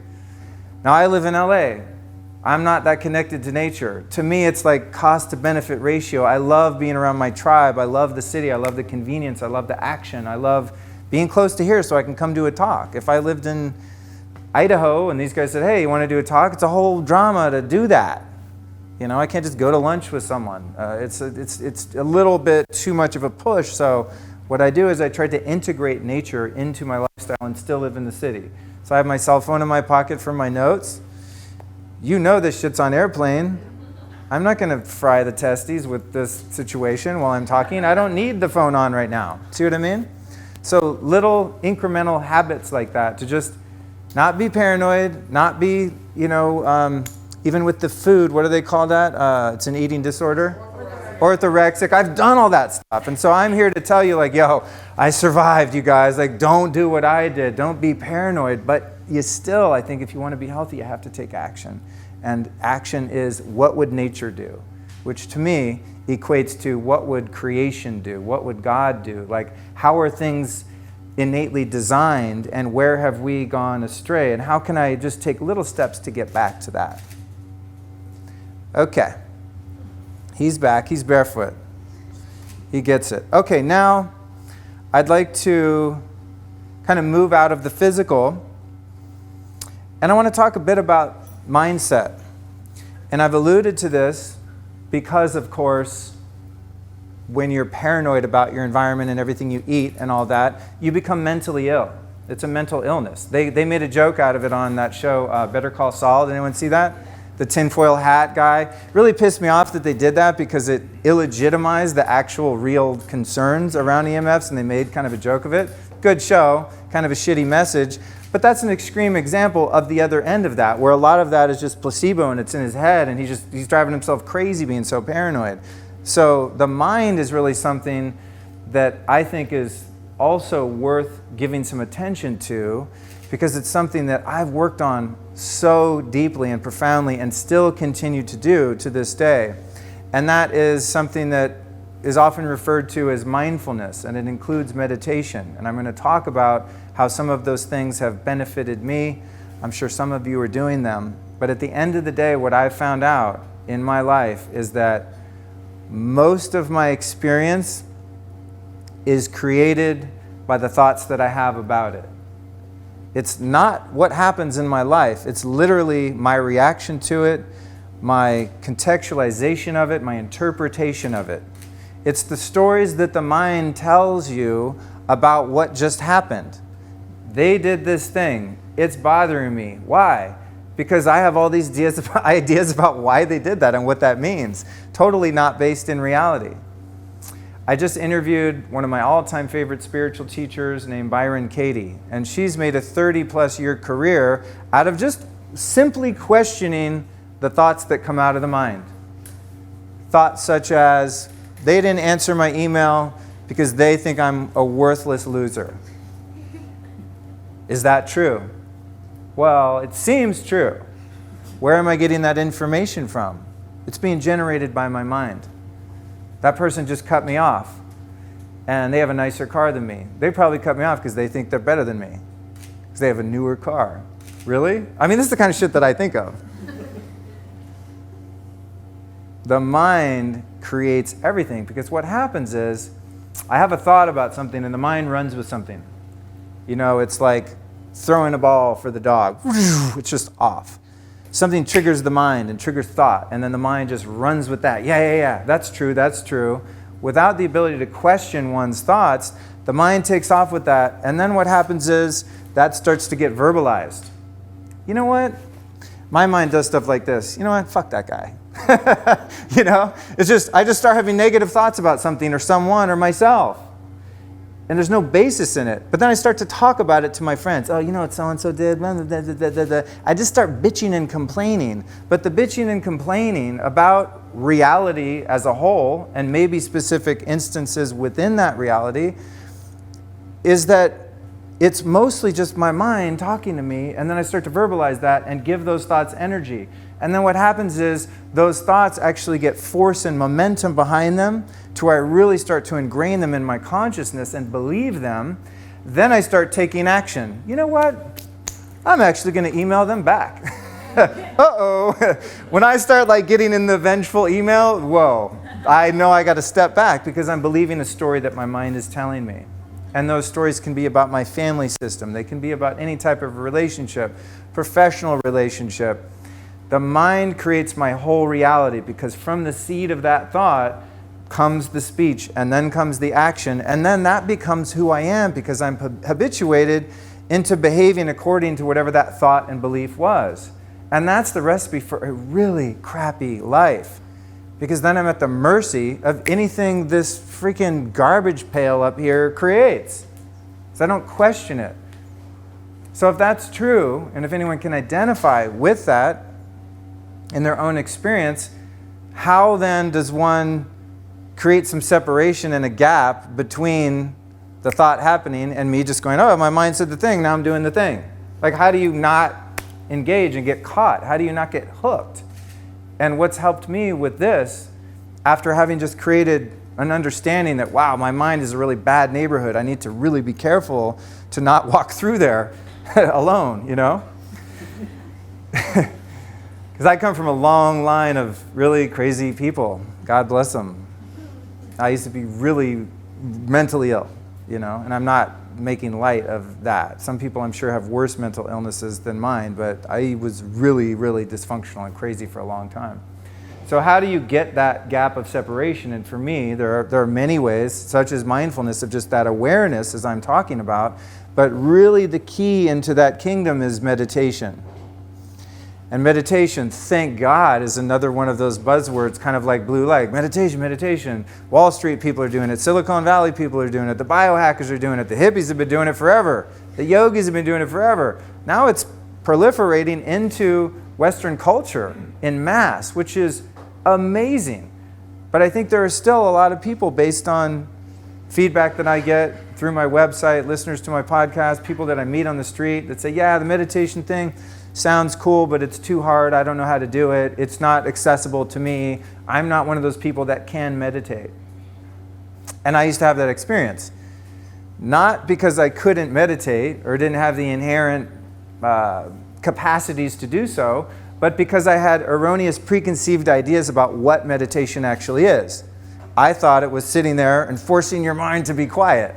Now, I live in LA. I'm not that connected to nature. To me, it's like cost to benefit ratio. I love being around my tribe. I love the city. I love the convenience. I love the action. I love being close to here so I can come do a talk. If I lived in Idaho and these guys said, hey, you want to do a talk? It's a whole drama to do that. You know, I can't just go to lunch with someone. It's a little bit too much of a push. So what I do is I try to integrate nature into my lifestyle and still live in the city. So I have my cell phone in my pocket for my notes. You know this shit's on airplane. I'm not going to fry the testes with this situation while I'm talking. I don't need the phone on right now. See what I mean? So little incremental habits like that to just not be paranoid, not be, even with the food, what do they call that? It's an eating disorder? Orthorexic. I've done all that stuff. And so I'm here to tell you, like, yo, I survived, you guys. Like, don't do what I did. Don't be paranoid. But you still, I think if you want to be healthy, you have to take action. And action is what would nature do? Which to me equates to what would creation do? What would God do? Like, how are things innately designed and where have we gone astray? And how can I just take little steps to get back to that? Okay. He's back. He's barefoot. He gets it. Okay, now I'd like to kind of move out of the physical. And I want to talk a bit about mindset. And I've alluded to this because, of course, when you're paranoid about your environment and everything you eat and all that, you become mentally ill. It's a mental illness. They made a joke out of it on that show, Better Call Saul. Did anyone see that? The tinfoil hat guy. Really pissed me off that they did that because it illegitimized the actual real concerns around EMFs and they made kind of a joke of it. Good show, kind of a shitty message. But that's an extreme example of the other end of that, where a lot of that is just placebo and it's in his head and he's driving himself crazy being so paranoid. So the mind is really something that I think is also worth giving some attention to because it's something that I've worked on so deeply and profoundly and still continue to do to this day. And that is something that is often referred to as mindfulness, and it includes meditation. And I'm going to talk about how some of those things have benefited me. I'm sure some of you are doing them. But at the end of the day, what I've found out in my life is that most of my experience is created by the thoughts that I have about it. It's not what happens in my life. It's literally my reaction to it, my contextualization of it, my interpretation of it. It's the stories that the mind tells you about what just happened. They did this thing. It's bothering me. Why? Because I have all these ideas about why they did that and what that means. Totally not based in reality. I just interviewed one of my all-time favorite spiritual teachers named Byron Katie, and she's made a 30-plus year career out of just simply questioning the thoughts that come out of the mind. Thoughts such as, they didn't answer my email because they think I'm a worthless loser. Is that true? Well, it seems true. Where am I getting that information from? It's being generated by my mind. That person just cut me off, and they have a nicer car than me. They probably cut me off because they think they're better than me, because they have a newer car. Really? I mean, this is the kind of shit that I think of. The mind creates everything, because what happens is, I have a thought about something, and the mind runs with something. You know, it's like throwing a ball for the dog. It's just off. Something triggers the mind and triggers thought, and then the mind just runs with that. Yeah, that's true. Without the ability to question one's thoughts, the mind takes off with that, and then what happens is that starts to get verbalized. You know what? My mind does stuff like this. You know what? Fuck that guy. You know? It's just, I just start having negative thoughts about something or someone or myself. And there's no basis in it. But then I start to talk about it to my friends. Oh, you know what so-and-so did? I just start bitching and complaining. But the bitching and complaining about reality as a whole, and maybe specific instances within that reality, is that it's mostly just my mind talking to me, and then I start to verbalize that and give those thoughts energy. And then what happens is those thoughts actually get force and momentum behind them to where I really start to ingrain them in my consciousness and believe them. then I start taking action. You know what? I'm actually going to email them back. Uh-oh. When I start like getting in the vengeful email, whoa, I know I got to step back because I'm believing a story that my mind is telling me. And those stories can be about my family system. They can be about any type of relationship, professional relationship. The mind creates my whole reality because from the seed of that thought comes the speech, and then comes the action, and then that becomes who I am because I'm habituated into behaving according to whatever that thought and belief was. And that's the recipe for a really crappy life, because then I'm at the mercy of anything this freaking garbage pail up here creates. So I don't question it. So if that's true, and if anyone can identify with that in their own experience, how then does one create some separation and a gap between the thought happening and me just going, oh, my mind said the thing, now I'm doing the thing? Like, how do you not engage and get caught? How do you not get hooked? And what's helped me with this, after having just created an understanding that, wow, my mind is a really bad neighborhood, I need to really be careful to not walk through there alone, you know? Because I come from a long line of really crazy people. God bless them. I used to be really mentally ill, you know, and I'm not making light of that. Some people I'm sure have worse mental illnesses than mine, but I was really, really dysfunctional and crazy for a long time. So how do you get that gap of separation? And for me, there are many ways, such as mindfulness, of just that awareness as I'm talking about, but really the key into that kingdom is meditation. And meditation, thank God, is another one of those buzzwords, kind of like blue light. Meditation, meditation. Wall Street people are doing it. Silicon Valley people are doing it. The biohackers are doing it. The hippies have been doing it forever. The yogis have been doing it forever. Now it's proliferating into Western culture in mass, which is amazing. But I think there are still a lot of people, based on feedback that I get through my website, listeners to my podcast, people that I meet on the street that say, yeah, the meditation thing sounds cool, but it's too hard. I don't know how to do it. It's not accessible to me. I'm not one of those people that can meditate. And I used to have that experience. Not because I couldn't meditate or didn't have the inherent capacities to do so, but because I had erroneous preconceived ideas about what meditation actually is. I thought it was sitting there and forcing your mind to be quiet.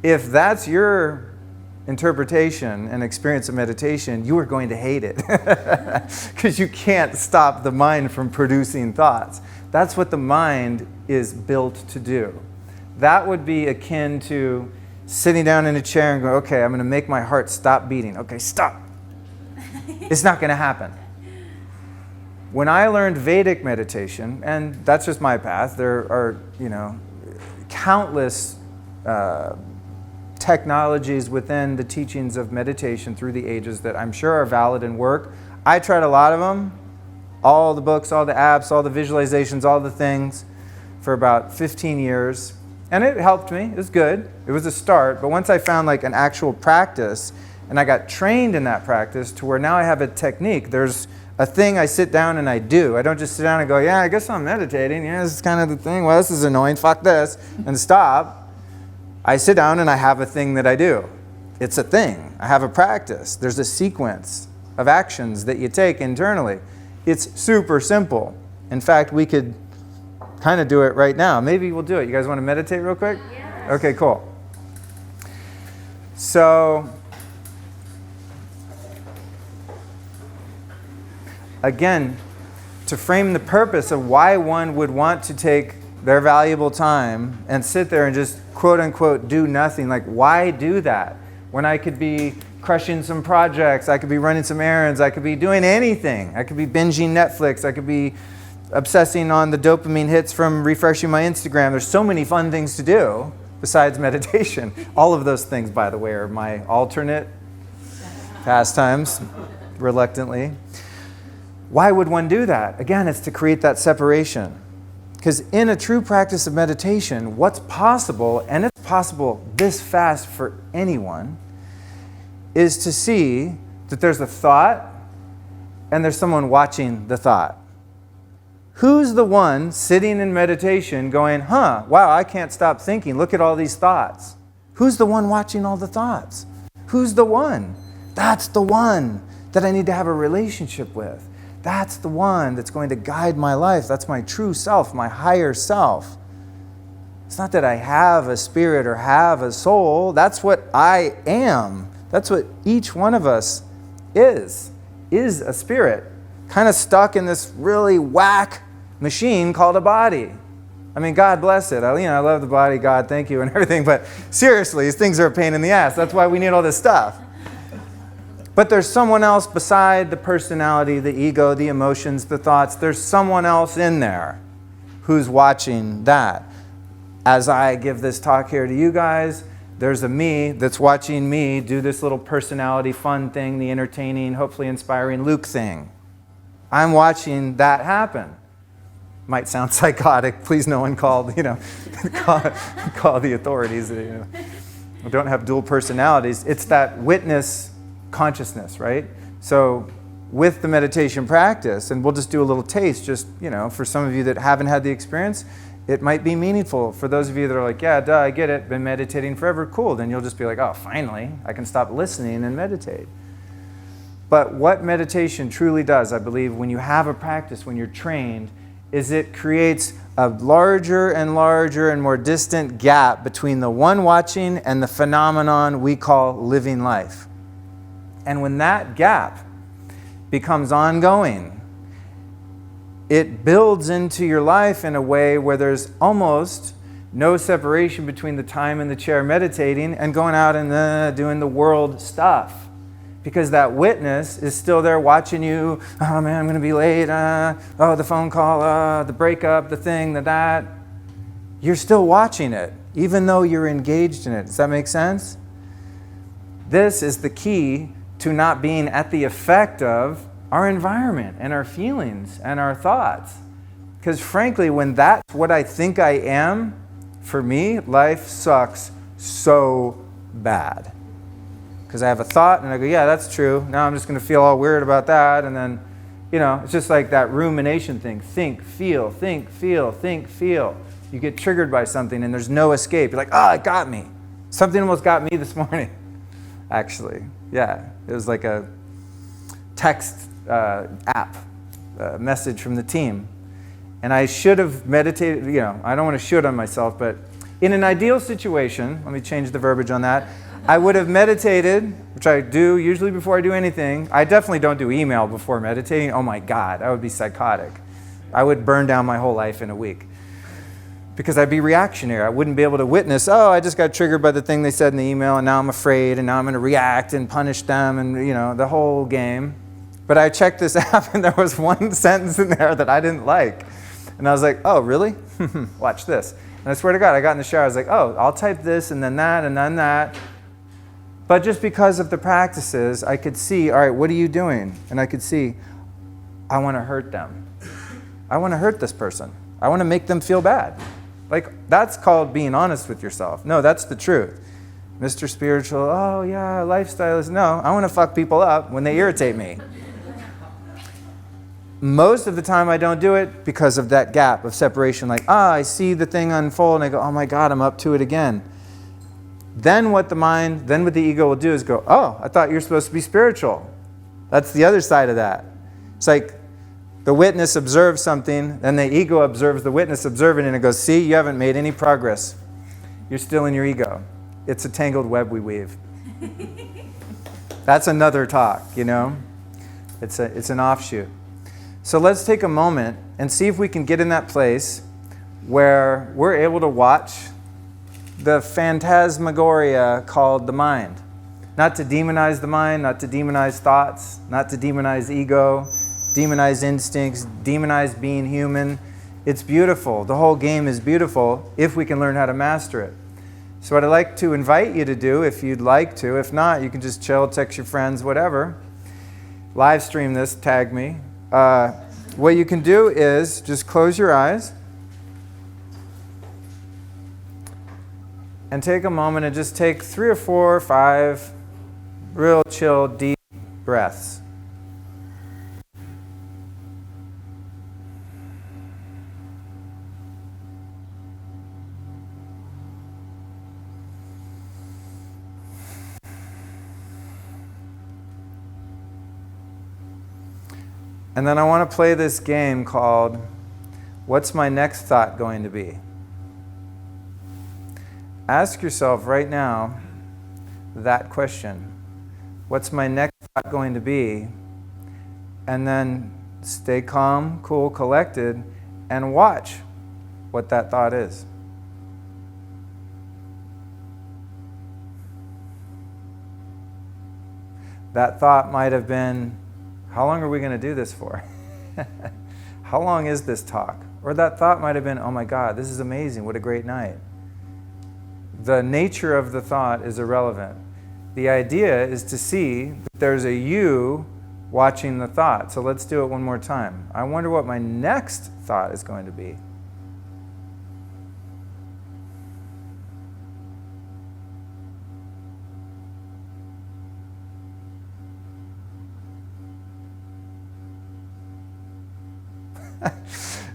If that's your interpretation and experience of meditation, you are going to hate it because you can't stop the mind from producing thoughts. That's what the mind is built to do. That would be akin to sitting down in a chair and going, okay, I'm going to make my heart stop beating. Okay, stop. It's not going to happen. When I learned Vedic meditation, and that's just my path, there are, countless technologies within the teachings of meditation through the ages that I'm sure are valid and work. I tried a lot of them, all the books, all the apps, all the visualizations, all the things, for about 15 years. And it helped me. It was good. It was a start. But once I found like an actual practice, and I got trained in that practice to where now I have a technique. There's a thing I sit down and I do. I don't just sit down and go, yeah, I guess I'm meditating. Yeah, this is kind of the thing. Well, this is annoying. Fuck this. And stop. I sit down and I have a thing that I do. It's a thing. I have a practice. There's a sequence of actions that you take internally. It's super simple. In fact, we could kind of do it right now. Maybe we'll do it. You guys want to meditate real quick? Yeah. Okay, cool. So, again, to frame the purpose of why one would want to take their valuable time and sit there and just quote unquote do nothing. Like, why do that when I could be crushing some projects, I could be running some errands, I could be doing anything. I could be binging Netflix, I could be obsessing on the dopamine hits from refreshing my Instagram. There's so many fun things to do besides meditation. All of those things, by the way, are my alternate pastimes, reluctantly. Why would one do that? Again, it's to create that separation. Because in a true practice of meditation, what's possible, and it's possible this fast for anyone, is to see that there's a thought and there's someone watching the thought. Who's the one sitting in meditation going, wow, I can't stop thinking. Look at all these thoughts. Who's the one watching all the thoughts? Who's the one? That's the one that I need to have a relationship with. That's the one that's going to guide my life. That's my true self, my higher self. It's not that I have a spirit or have a soul. That's what I am. That's what each one of us is a spirit, kind of stuck in this really whack machine called a body. I mean, God bless it. I love the body, God, thank you, and everything. But seriously, these things are a pain in the ass. That's why we need all this stuff. But there's someone else beside the personality, the ego, the emotions, the thoughts. There's someone else in there who's watching that. As I give this talk here to you guys, there's a me that's watching me do this little personality fun thing, the entertaining, hopefully inspiring Luke thing. I'm watching that happen. Might sound psychotic. Please, no one call the authorities. We don't have dual personalities. It's that witness consciousness, right? So with the meditation practice, and we'll just do a little taste, just, for some of you that haven't had the experience, it might be meaningful. For those of you that are like, yeah, duh, I get it, been meditating forever, cool. Then you'll just be like, oh, finally, I can stop listening and meditate. But what meditation truly does, I believe, when you have a practice, when you're trained, is it creates a larger and larger and more distant gap between the one watching and the phenomenon we call living life. And when that gap becomes ongoing, it builds into your life in a way where there's almost no separation between the time in the chair meditating and going out and doing the world stuff. Because that witness is still there watching you. Oh man, I'm going to be late. The phone call, the breakup, the thing, that. You're still watching it, even though you're engaged in it. Does that make sense? This is the key to not being at the effect of our environment and our feelings and our thoughts. Because frankly, when that's what I think I am, for me, life sucks so bad. Because I have a thought and I go, yeah, that's true. Now I'm just going to feel all weird about that. And then, it's just like that rumination thing. Think, feel, think, feel, think, feel. You get triggered by something and there's no escape. You're like, oh, it got me. Something almost got me this morning, actually. Yeah, it was like a text app message from the team. And I should have meditated, I don't want to should on myself, but in an ideal situation, let me change the verbiage on that, I would have meditated, which I do usually before I do anything. I definitely don't do email before meditating. Oh my God, that would be psychotic. I would burn down my whole life in a week. Because I'd be reactionary. I wouldn't be able to witness, I just got triggered by the thing they said in the email and now I'm afraid and now I'm going to react and punish them and, the whole game. But I checked this app and there was one sentence in there that I didn't like. And I was like, oh, really? Watch this. And I swear to God, I got in the shower. I was like, I'll type this and then that and then that. But just because of the practices, I could see, all right, what are you doing? And I could see, I want to hurt them. I want to hurt this person. I want to make them feel bad. Like, that's called being honest with yourself. No, that's the truth. Mr. Spiritual, oh yeah, Life Stylist. No, I want to fuck people up when they irritate me. Most of the time I don't do it because of that gap of separation. Like, I see the thing unfold and I go, oh my God, I'm up to it again. Then what the ego will do is go, oh, I thought you were supposed to be spiritual. That's the other side of that. It's like the witness observes something, and the ego observes the witness observing it, and it goes, see, you haven't made any progress. You're still in your ego. It's a tangled web we weave. That's another talk, It's an offshoot. So let's take a moment and see if we can get in that place where we're able to watch the phantasmagoria called the mind. Not to demonize the mind, not to demonize thoughts, not to demonize ego, demonize instincts, demonize being human. It's beautiful. The whole game is beautiful if we can learn how to master it. So what I'd like to invite you to do, if you'd like to, if not, you can just chill, text your friends, whatever. Live stream this, tag me. What you can do is just close your eyes and take a moment and just take 3 or 4 or 5 real chill, deep breaths. And then I want to play this game called, what's my next thought going to be? Ask yourself right now that question. What's my next thought going to be? And then stay calm, cool, collected, and watch what that thought is. That thought might have been, how long are we going to do this for? How long is this talk? Or that thought might have been, oh my God, this is amazing, what a great night. The nature of the thought is irrelevant. The idea is to see that there's a you watching the thought. So let's do it one more time. I wonder what my next thought is going to be.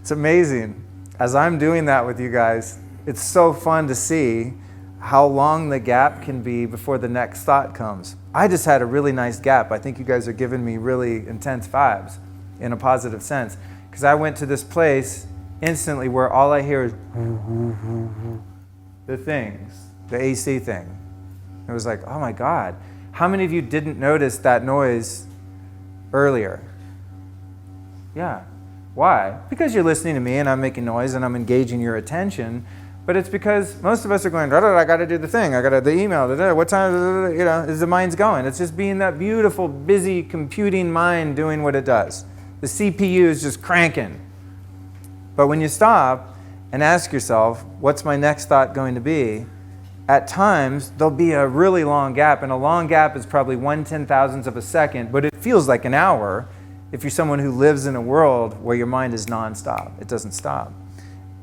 It's amazing. As I'm doing that with you guys, it's so fun to see how long the gap can be before the next thought comes. I just had a really nice gap. I think you guys are giving me really intense vibes in a positive sense. Because I went to this place instantly where all I hear is the things, the AC thing. It was like, oh my God. How many of you didn't notice that noise earlier? Yeah. Why? Because you're listening to me and I'm making noise and I'm engaging your attention. But it's because most of us are going, I got to do the thing. I got to the email. What time? Is the mind's going? It's just being that beautiful, busy, computing mind doing what it does. The CPU is just cranking. But when you stop and ask yourself, what's my next thought going to be? At times, there'll be a really long gap. And a long gap is probably 1/10,000th of a second, but it feels like an hour if you're someone who lives in a world where your mind is nonstop. It doesn't stop.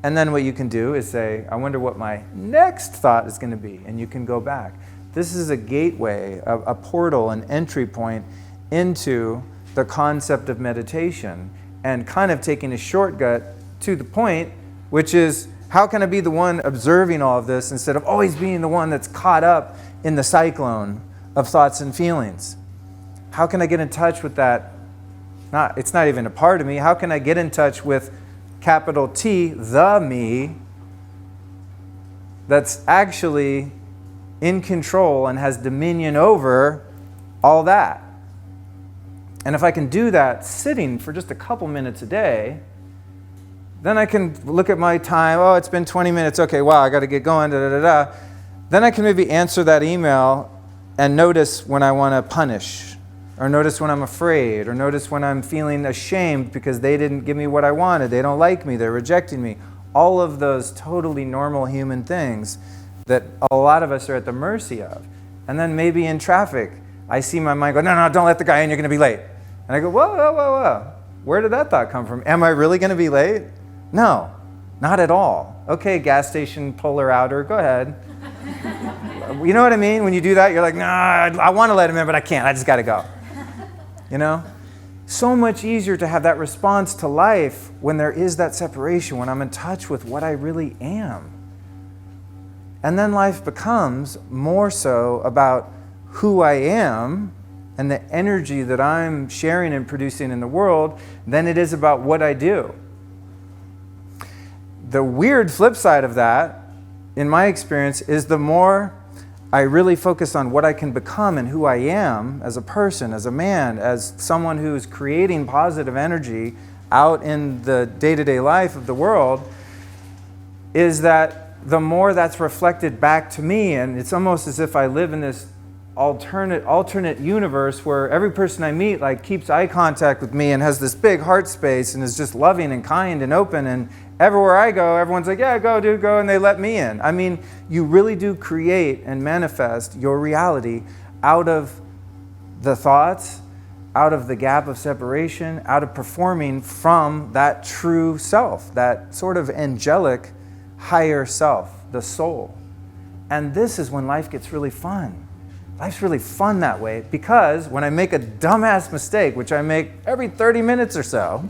And then what you can do is say, I wonder what my next thought is going to be. And you can go back. This is a gateway, a portal, an entry point into the concept of meditation and kind of taking a shortcut to the point, which is, how can I be the one observing all of this instead of always being the one that's caught up in the cyclone of thoughts and feelings? How can I get in touch with that? It's not even a part of me. How can I get in touch with capital T, the me, that's actually in control and has dominion over all that? And if I can do that sitting for just a couple minutes a day, then I can look at my time. Oh, it's been 20 minutes. Okay, wow, I got to get going. Then I can maybe answer that email and notice when I want to punish, or notice when I'm afraid, or notice when I'm feeling ashamed because they didn't give me what I wanted. They don't like me. They're rejecting me. All of those totally normal human things that a lot of us are at the mercy of. And then maybe in traffic, I see my mind go, no, don't let the guy in, you're going to be late. And I go, whoa. Where did that thought come from? Am I really going to be late? No, not at all. Okay, gas station puller outer, go ahead. You know what I mean? When you do that, you're like, nah, I want to let him in, but I can't. I just got to go. You know? So much easier to have that response to life when there is that separation, when I'm in touch with what I really am. And then life becomes more so about who I am and the energy that I'm sharing and producing in the world than it is about what I do. The weird flip side of that, in my experience, is the more I really focus on what I can become and who I am as a person, as a man, as someone who's creating positive energy out in the day-to-day life of the world, is that the more that's reflected back to me, and it's almost as if I live in this alternate universe where every person I meet like keeps eye contact with me and has this big heart space and is just loving and kind and open, and everywhere I go, everyone's like, yeah, go, dude, go, and they let me in. I mean, you really do create and manifest your reality out of the thoughts, out of the gap of separation, out of performing from that true self, that sort of angelic higher self, the soul. And this is when life gets really fun. Life's really fun that way, because when I make a dumbass mistake, which I make every 30 minutes or so,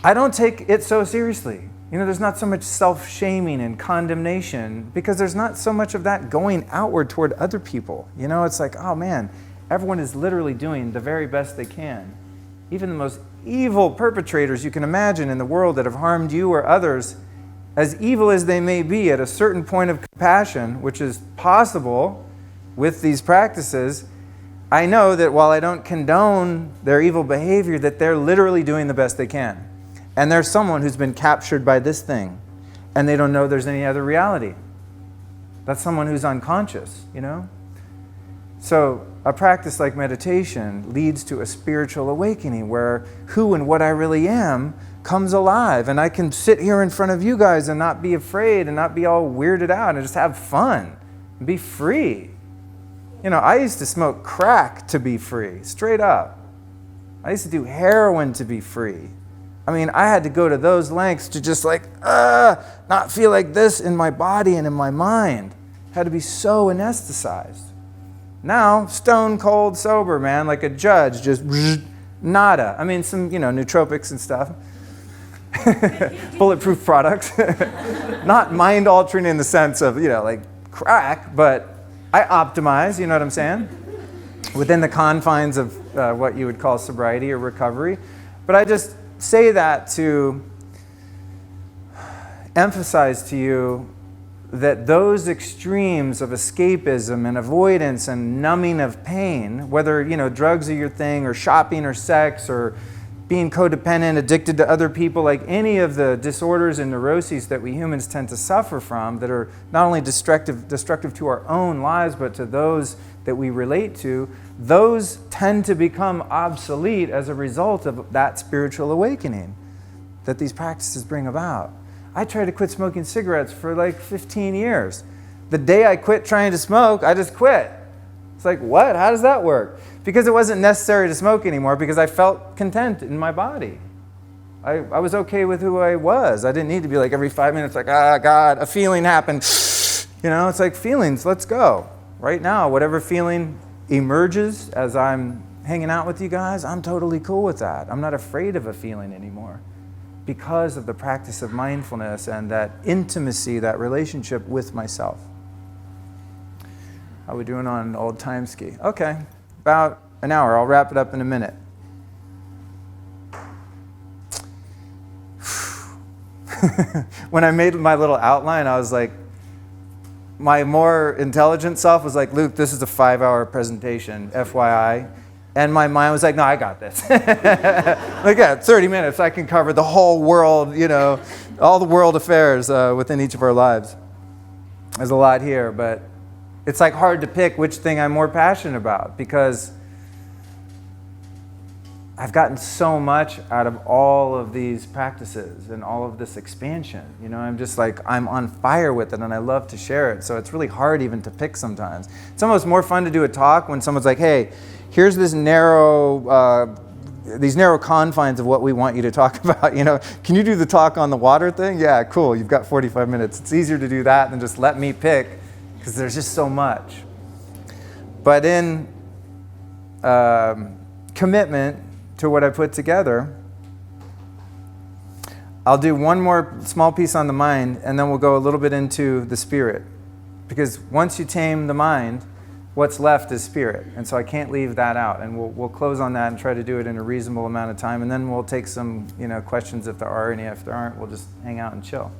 I don't take it so seriously. You know, there's not so much self-shaming and condemnation because there's not so much of that going outward toward other people. You know, it's like, oh man, everyone is literally doing the very best they can. even the most evil perpetrators you can imagine in the world that have harmed you or others, as evil as they may be, at a certain point of compassion, which is possible with these practices, I know that while I don't condone their evil behavior, that they're literally doing the best they can. And there's someone who's been captured by this thing, and they don't know there's any other reality. That's someone who's unconscious, you know? So a practice like meditation leads to a spiritual awakening where who and what I really am comes alive. And I can sit here in front of you guys and not be afraid and not be all weirded out and just have fun and be free. You know, I used to smoke crack to be free, straight up. I used to do heroin to be free. I mean, I had to go to those lengths to just not feel like this in my body and in my mind. I had to be so anesthetized. Now, stone cold sober, man, like a judge, just nada. I mean, some, nootropics and stuff. Bulletproof products. Not mind altering in the sense of, like crack, but I optimize, you know what I'm saying? Within the confines of what you would call sobriety or recovery. But I just say that to emphasize to you that those extremes of escapism and avoidance and numbing of pain, whether drugs are your thing or shopping or sex or being codependent, addicted to other people, like any of the disorders and neuroses that we humans tend to suffer from that are not only destructive to our own lives but to those that we relate to, those tend to become obsolete as a result of that spiritual awakening that these practices bring about. I tried to quit smoking cigarettes for like 15 years. The day I quit trying to smoke, I just quit. It's like, what? How does that work? Because it wasn't necessary to smoke anymore because I felt content in my body. I was okay with who I was. I didn't need to be like every 5 minutes like, God, a feeling happened. It's like feelings, let's go. Right now, whatever feeling emerges as I'm hanging out with you guys, I'm totally cool with that. I'm not afraid of a feeling anymore because of the practice of mindfulness and that intimacy, that relationship with myself. How are we doing on an old time ski? Okay, about an hour. I'll wrap it up in a minute. When I made my little outline, I was like, my more intelligent self was like, Luke, this is a 5-hour presentation, FYI. And my mind was like, no, I got this. 30 minutes, I can cover the whole world, all the world affairs within each of our lives. There's a lot here, but it's like hard to pick which thing I'm more passionate about because I've gotten so much out of all of these practices and all of this expansion. I'm just like, I'm on fire with it and I love to share it. So it's really hard even to pick sometimes. It's almost more fun to do a talk when someone's like, hey, here's this these narrow confines of what we want you to talk about. Can you do the talk on the water thing? Yeah, cool. You've got 45 minutes. It's easier to do that than just let me pick because there's just so much. But in commitment to what I put together, I'll do one more small piece on the mind and then we'll go a little bit into the spirit. Because once you tame the mind, what's left is spirit. And so I can't leave that out. And we'll close on that and try to do it in a reasonable amount of time. And then we'll take some questions if there are any. If there aren't, we'll just hang out and chill.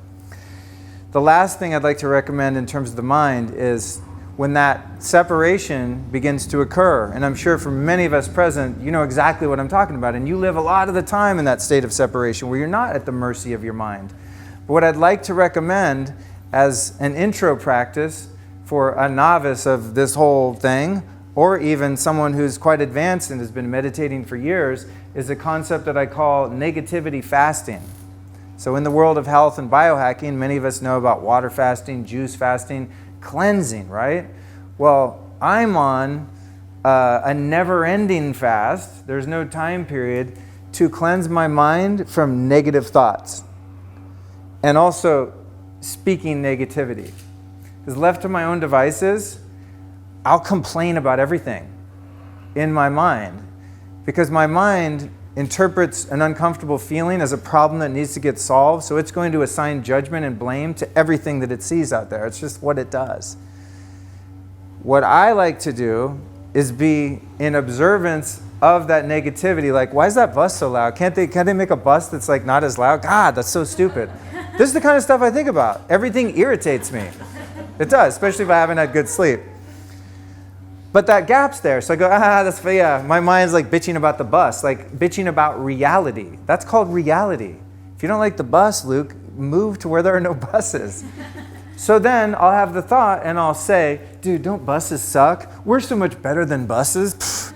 The last thing I'd like to recommend in terms of the mind is when that separation begins to occur. And I'm sure for many of us present, you know exactly what I'm talking about. And you live a lot of the time in that state of separation where you're not at the mercy of your mind. But what I'd like to recommend as an intro practice for a novice of this whole thing, or even someone who's quite advanced and has been meditating for years, is a concept that I call negativity fasting. So in the world of health and biohacking, many of us know about water fasting, juice fasting, cleansing, right? Well, I'm on a never-ending fast. There's no time period to cleanse my mind from negative thoughts and also speaking negativity. Because left to my own devices, I'll complain about everything in my mind because my mind interprets an uncomfortable feeling as a problem that needs to get solved, so it's going to assign judgment and blame to everything that it sees out there. It's just what it does. What I like to do is be in observance of that negativity, like, why is that bus so loud? Can't they make a bus that's like not as loud? God, that's so stupid. This is the kind of stuff I think about. Everything irritates me. It does, especially if I haven't had good sleep. But that gap's there. So I go, that's, yeah. My mind's like bitching about the bus, like bitching about reality. That's called reality. If you don't like the bus, Luke, move to where there are no buses. So then I'll have the thought and I'll say, dude, don't buses suck? We're so much better than buses. Pfft,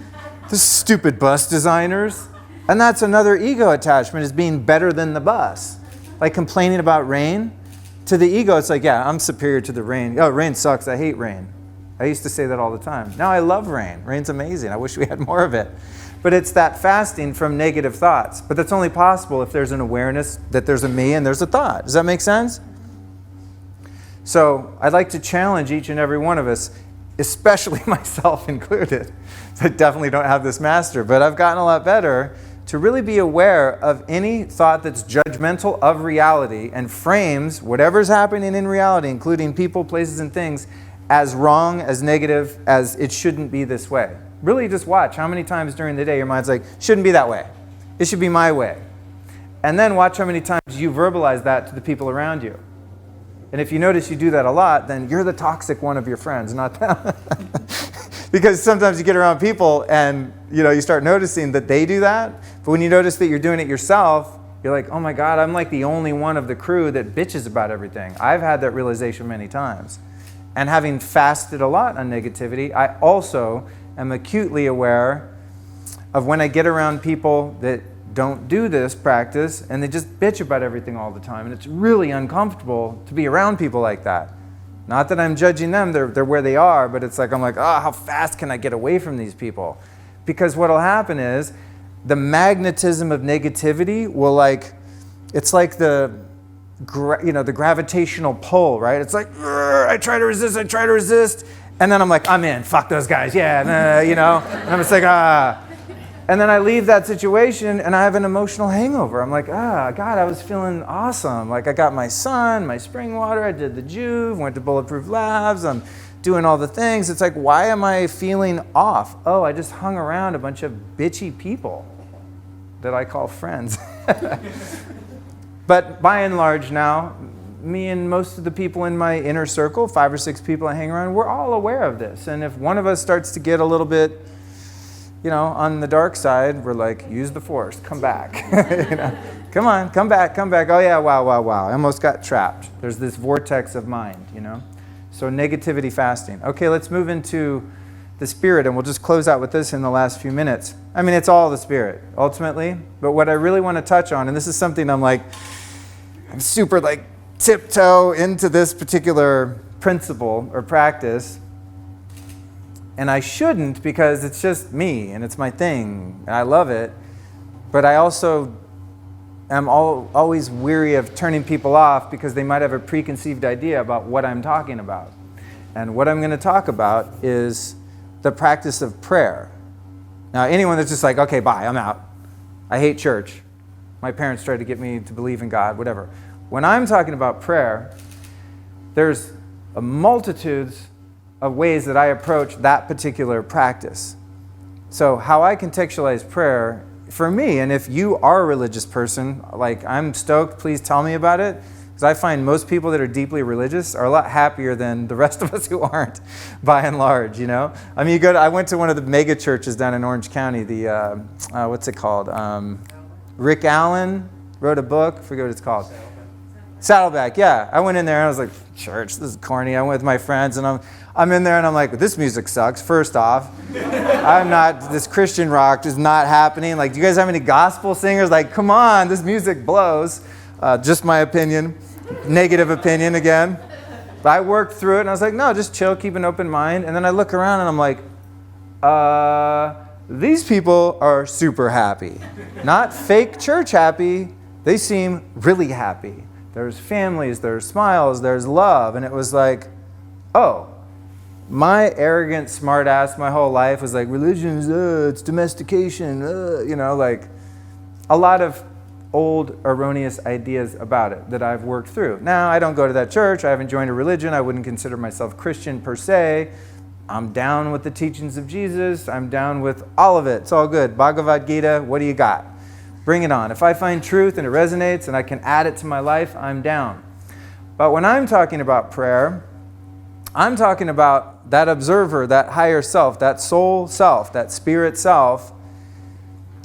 the stupid bus designers. And that's another ego attachment, is being better than the bus. Like complaining about rain. To the ego, it's like, yeah, I'm superior to the rain. Oh, rain sucks. I hate rain. I used to say that all the time. Now I love rain. Rain's amazing. I wish we had more of it. But it's that fasting from negative thoughts. But that's only possible if there's an awareness that there's a me and there's a thought. Does that make sense? So I'd like to challenge each and every one of us, especially myself included. I definitely don't have this mastered, but I've gotten a lot better to really be aware of any thought that's judgmental of reality and frames whatever's happening in reality, including people, places, and things, as wrong, as negative, as it shouldn't be this way. Really just watch how many times during the day your mind's like, shouldn't be that way. It should be my way. And then watch how many times you verbalize that to the people around you. And if you notice you do that a lot, then you're the toxic one of your friends, not them. Because sometimes you get around people and you start noticing that they do that. But when you notice that you're doing it yourself, you're like, oh my God, I'm like the only one of the crew that bitches about everything. I've had that realization many times. And having fasted a lot on negativity, I also am acutely aware of when I get around people that don't do this practice and they just bitch about everything all the time. And it's really uncomfortable to be around people like that. Not that I'm judging them, they're where they are, but it's like, I'm like, oh, how fast can I get away from these people? Because what'll happen is the magnetism of negativity will it's like the gravitational pull, right? It's like, I try to resist, and then I'm like, I'm in, fuck those guys, yeah, and I'm just like, And then I leave that situation and I have an emotional hangover. I'm like, God, I was feeling awesome. Like I got my sun, my spring water, I did the Juve, went to Bulletproof Labs, I'm doing all the things. It's like, why am I feeling off? Oh, I just hung around a bunch of bitchy people that I call friends. But by and large now, me and most of the people in my inner circle, 5 or 6 people I hang around, we're all aware of this. And if one of us starts to get a little bit on the dark side, we're like, use the force, come back. Come on, come back. Oh yeah, wow. I almost got trapped. There's this vortex of mind, So negativity fasting. Okay, let's move into the spirit, and we'll just close out with this in the last few minutes. I mean, it's all the spirit, ultimately. But what I really want to touch on, and this is something I'm super tiptoe into this particular principle or practice, and I shouldn't because it's just me and it's my thing and I love it. But I also am always weary of turning people off because they might have a preconceived idea about what I'm talking about. And what I'm going to talk about is the practice of prayer. Now, anyone that's just like, okay, bye, I'm out. I hate church. My parents tried to get me to believe in God, whatever. When I'm talking about prayer, there's a multitudes of ways that I approach that particular practice. So how I contextualize prayer, for me, and if you are a religious person, I'm stoked, please tell me about it, because I find most people that are deeply religious are a lot happier than the rest of us who aren't, by and large, I mean, I went to one of the mega churches down in Orange County, the, what's it called? Rick Allen wrote a book, I forget what it's called. Saddleback, yeah. I went in there and I was like, church, this is corny. I went with my friends and I'm in there and I'm like, this music sucks, first off. This Christian rock is not happening. Do you guys have any gospel singers? Come on, this music blows. Just my opinion, negative opinion again. But I worked through it and I was like, no, just chill, keep an open mind. And then I look around and I'm like, these people are super happy. Not fake church happy, they seem really happy. There's families, there's smiles, there's love. And it was like, oh, my arrogant smart ass my whole life was like, religion is, it's domestication, a lot of old erroneous ideas about it that I've worked through. Now, I don't go to that church, I haven't joined a religion, I wouldn't consider myself Christian per se. I'm down with the teachings of Jesus. I'm down with all of it. It's all good. Bhagavad Gita, what do you got? Bring it on. If I find truth and it resonates and I can add it to my life, I'm down. But when I'm talking about prayer, I'm talking about that observer, that higher self, that soul self, that spirit self,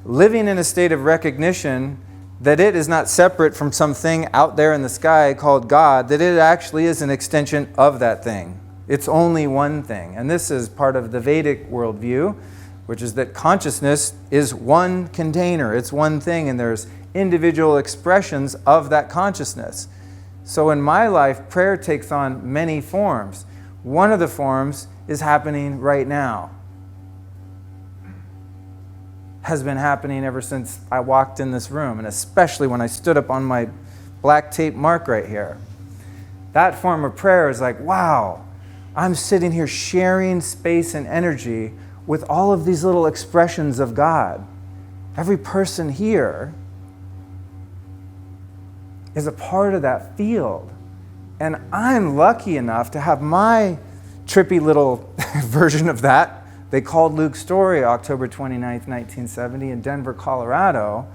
living in a state of recognition that it is not separate from something out there in the sky called God, that it actually is an extension of that thing. It's only one thing. And this is part of the Vedic worldview, which is that consciousness is one container. It's one thing, and there's individual expressions of that consciousness. So in my life, prayer takes on many forms. One of the forms is happening right now. Has been happening ever since I walked in this room, and especially when I stood up on my black tape mark right here. That form of prayer is like, wow, I'm sitting here sharing space and energy with all of these little expressions of God. Every person here is a part of that field. And I'm lucky enough to have my trippy little version of that. They called Luke's story October 29th, 1970 in Denver, Colorado.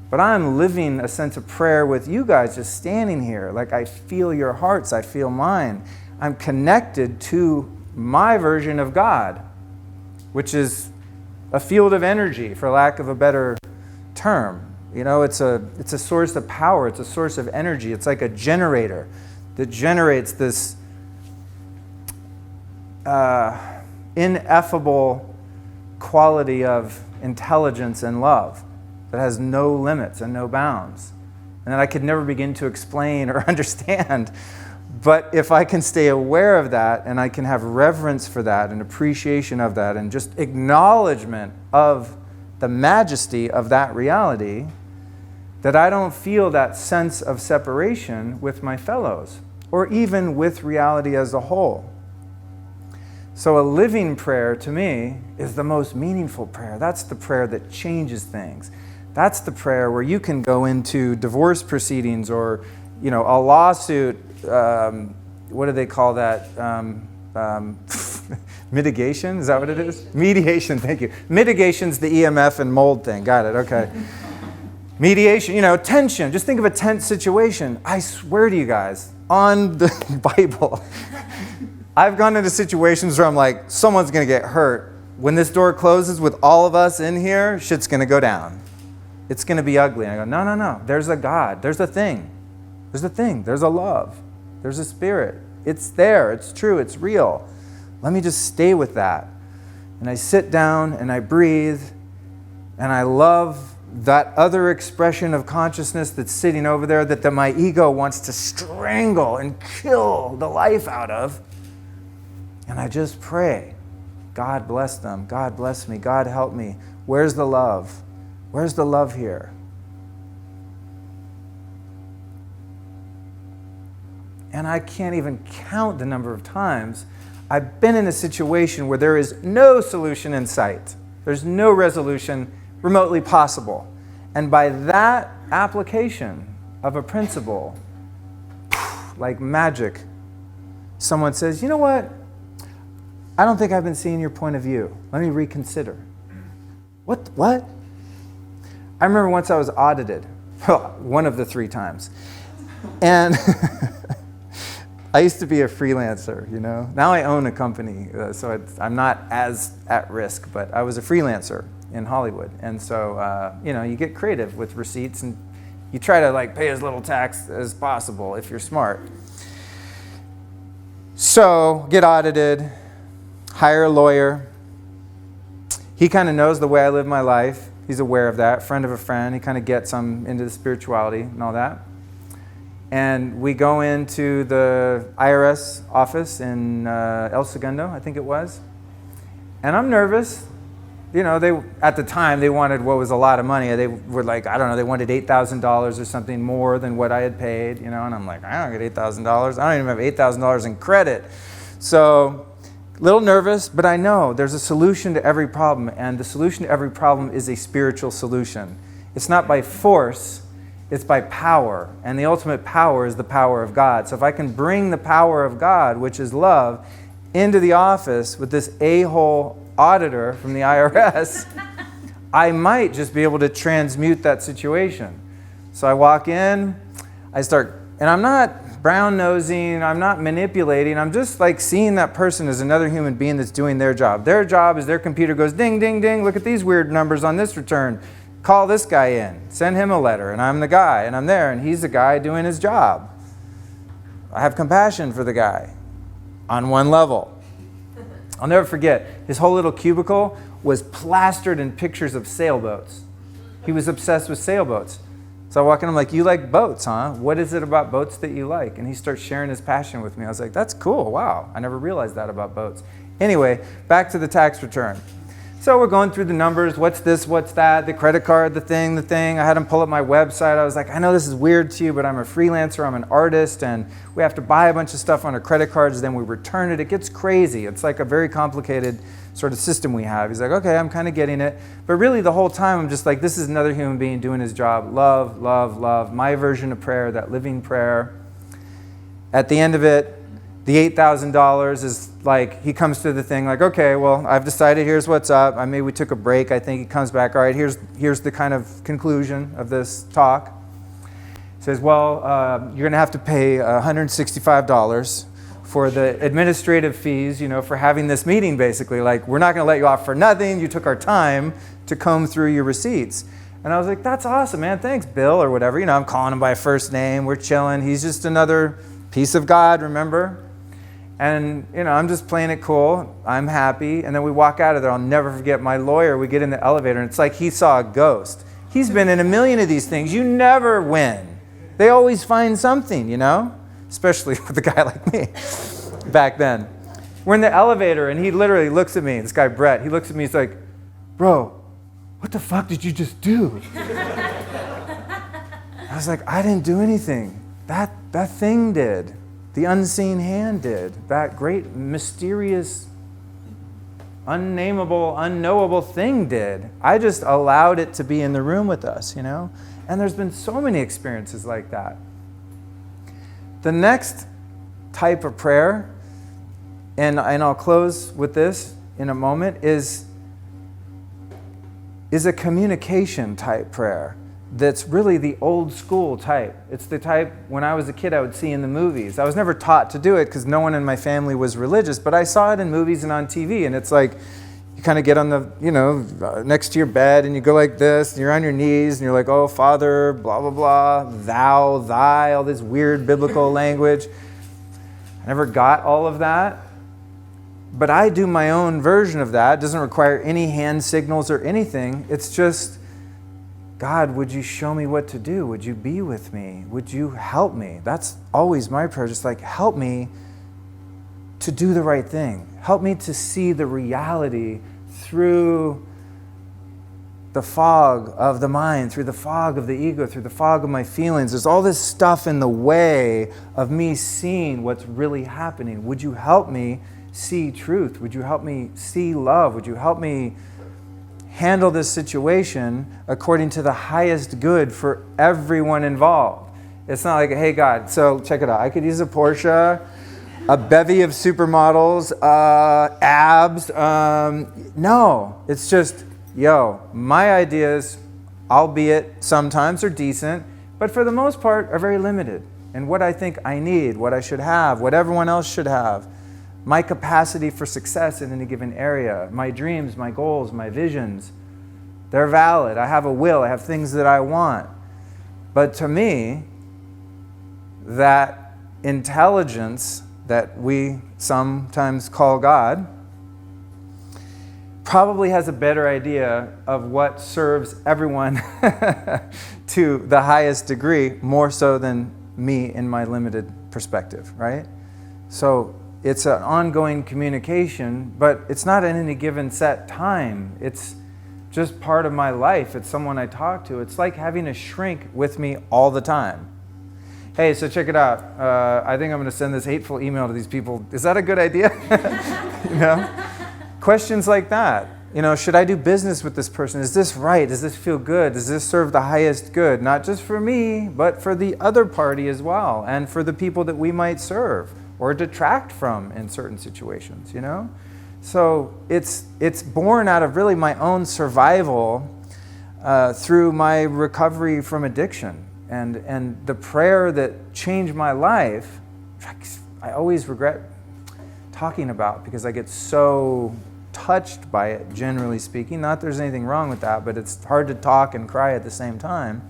But I'm living a sense of prayer with you guys just standing here. Like I feel your hearts, I feel mine. I'm connected to my version of God, which is a field of energy, for lack of a better term. You know, it's a source of power. It's a source of energy. It's like a generator that generates this ineffable quality of intelligence and love that has no limits and no bounds, and that I could never begin to explain or understand. But if I can stay aware of that, and I can have reverence for that and appreciation of that and just acknowledgement of the majesty of that reality, that I don't feel that sense of separation with my fellows or even with reality as a whole. So a living prayer to me is the most meaningful prayer. That's the prayer that changes things. That's the prayer where you can go into divorce proceedings or, you know, a lawsuit. What do they call that? Mitigation? Is that what it is? Mediation, thank you. Mitigation's the EMF and mold thing. Got it, okay. Mediation, you know, tension. Just think of a tense situation. I swear to you guys, on the Bible, I've gone into situations where I'm like, someone's going to get hurt. When this door closes with all of us in here, shit's going to go down. It's going to be ugly. And I go, no. There's a God. There's a thing. There's a thing. There's a love. There's a spirit. It's there. It's true. It's real. Let me just stay with that. And I sit down and I breathe and I love that other expression of consciousness that's sitting over there that my ego wants to strangle and kill the life out of. And I just pray, God bless them. God bless me. God help me. Where's the love? Where's the love here? And I can't even count the number of times I've been in a situation where there is no solution in sight. There's no resolution remotely possible. And by that application of a principle, like magic, someone says, you know what? I don't think I've been seeing your point of view. Let me reconsider. What? I remember once I was audited. One of the 3 times. And I used to be a freelancer, you know. Now I own a company, so I'm not as at risk, but I was a freelancer in Hollywood. And so, you know, you get creative with receipts and you try to like pay as little tax as possible if you're smart. So, get audited, hire a lawyer. He kind of knows the way I live my life. He's aware of that. Friend of a friend. He kind of gets into the spirituality and all that. And we go into the IRS office in El Segundo, I think it was. And I'm nervous. You know, at the time, they wanted what was a lot of money. They were like, I don't know, they wanted $8,000 or something more than what I had paid, you know. And I'm like, I don't get $8,000. I don't even have $8,000 in credit. So, a little nervous, but I know there's a solution to every problem. And the solution to every problem is a spiritual solution. It's not by force. It's by power, and the ultimate power is the power of God. So if I can bring the power of God, which is love, into the office with this a-hole auditor from the IRS, I might just be able to transmute that situation. So I walk in, I start, and I'm not brown-nosing, I'm not manipulating, I'm just like seeing that person as another human being that's doing their job. Their job is their computer goes ding, ding, ding, look at these weird numbers on this return. Call this guy in, send him a letter, and I'm the guy, and I'm there, and he's the guy doing his job. I have compassion for the guy on one level. I'll never forget, his whole little cubicle was plastered in pictures of sailboats. He was obsessed with sailboats. So I walk in, I'm like, you like boats, huh? What is it about boats that you like? And he starts sharing his passion with me. I was like, that's cool, wow. I never realized that about boats. Anyway, back to the tax return. So we're going through the numbers, what's this, what's that, the credit card, the thing. I had him pull up my website. I was like, I know this is weird to you, but I'm a freelancer, I'm an artist, and we have to buy a bunch of stuff on our credit cards, then we return it. It gets crazy. It's like a very complicated sort of system we have. He's like, okay, I'm kind of getting it. But really the whole time I'm just like, this is another human being doing his job. Love, love, love. My version of prayer, that living prayer. At the end of it, the $8,000 is like, he comes to the thing like, okay, well, I've decided here's what's up. Maybe we took a break. I think he comes back, all right, here's the kind of conclusion of this talk. He says, well, you're going to have to pay $165 for the administrative fees, for having this meeting, basically. Like, we're not going to let you off for nothing. You took our time to comb through your receipts. And I was like, that's awesome, man. Thanks, Bill, or whatever. I'm calling him by first name. We're chilling. He's just another piece of God, remember? And, I'm just playing it cool. I'm happy. And then we walk out of there. I'll never forget my lawyer. We get in the elevator, and it's like he saw a ghost. He's been in a million of these things. You never win. They always find something, especially with a guy like me back then. We're in the elevator, and he literally looks at me. This guy, Brett, he looks at me. He's like, bro, what the fuck did you just do? I was like, I didn't do anything. That thing did. The unseen hand did. That great, mysterious, unnameable, unknowable thing did. I just allowed it to be in the room with us, And there's been so many experiences like that. The next type of prayer, and I'll close with this in a moment, is a communication type prayer. That's really the old school type. It's the type when I was a kid I would see in the movies. I was never taught to do it because no one in my family was religious, but I saw it in movies and on TV, and it's like you kind of get on the, next to your bed and you go like this, and you're on your knees and you're like, oh, Father, blah, blah, blah, thou, thy, all this weird biblical language. I never got all of that, but I do my own version of that. It doesn't require any hand signals or anything. It's just, God, would you show me what to do? Would you be with me? Would you help me? That's always my prayer, just like, help me to do the right thing. Help me to see the reality through the fog of the mind, through the fog of the ego, through the fog of my feelings. There's all this stuff in the way of me seeing what's really happening. Would you help me see truth? Would you help me see love? Would you help me handle this situation according to the highest good for everyone involved? It's not like, hey, God, so check it out. I could use a Porsche, a bevy of supermodels, abs. No, it's just, my ideas, albeit sometimes are decent, but for the most part are very limited. And what I think I need, what I should have, what everyone else should have, my capacity for success in any given area, my dreams, my goals, my visions, they're valid. I have a will, I have things that I want. But to me, that intelligence that we sometimes call God probably has a better idea of what serves everyone to the highest degree, more so than me in my limited perspective, right? So it's an ongoing communication, but it's not at any given set time. It's just part of my life. It's someone I talk to. It's like having a shrink with me all the time. Hey, so check it out. I think I'm going to send this hateful email to these people. Is that a good idea? Questions like that. Should I do business with this person? Is this right? Does this feel good? Does this serve the highest good? Not just for me, but for the other party as well, and for the people that we might serve. or detract from in certain situations, you know? So it's born out of really my own survival through my recovery from addiction. And the prayer that changed my life, I always regret talking about because I get so touched by it, generally speaking. Not that there's anything wrong with that, but it's hard to talk and cry at the same time.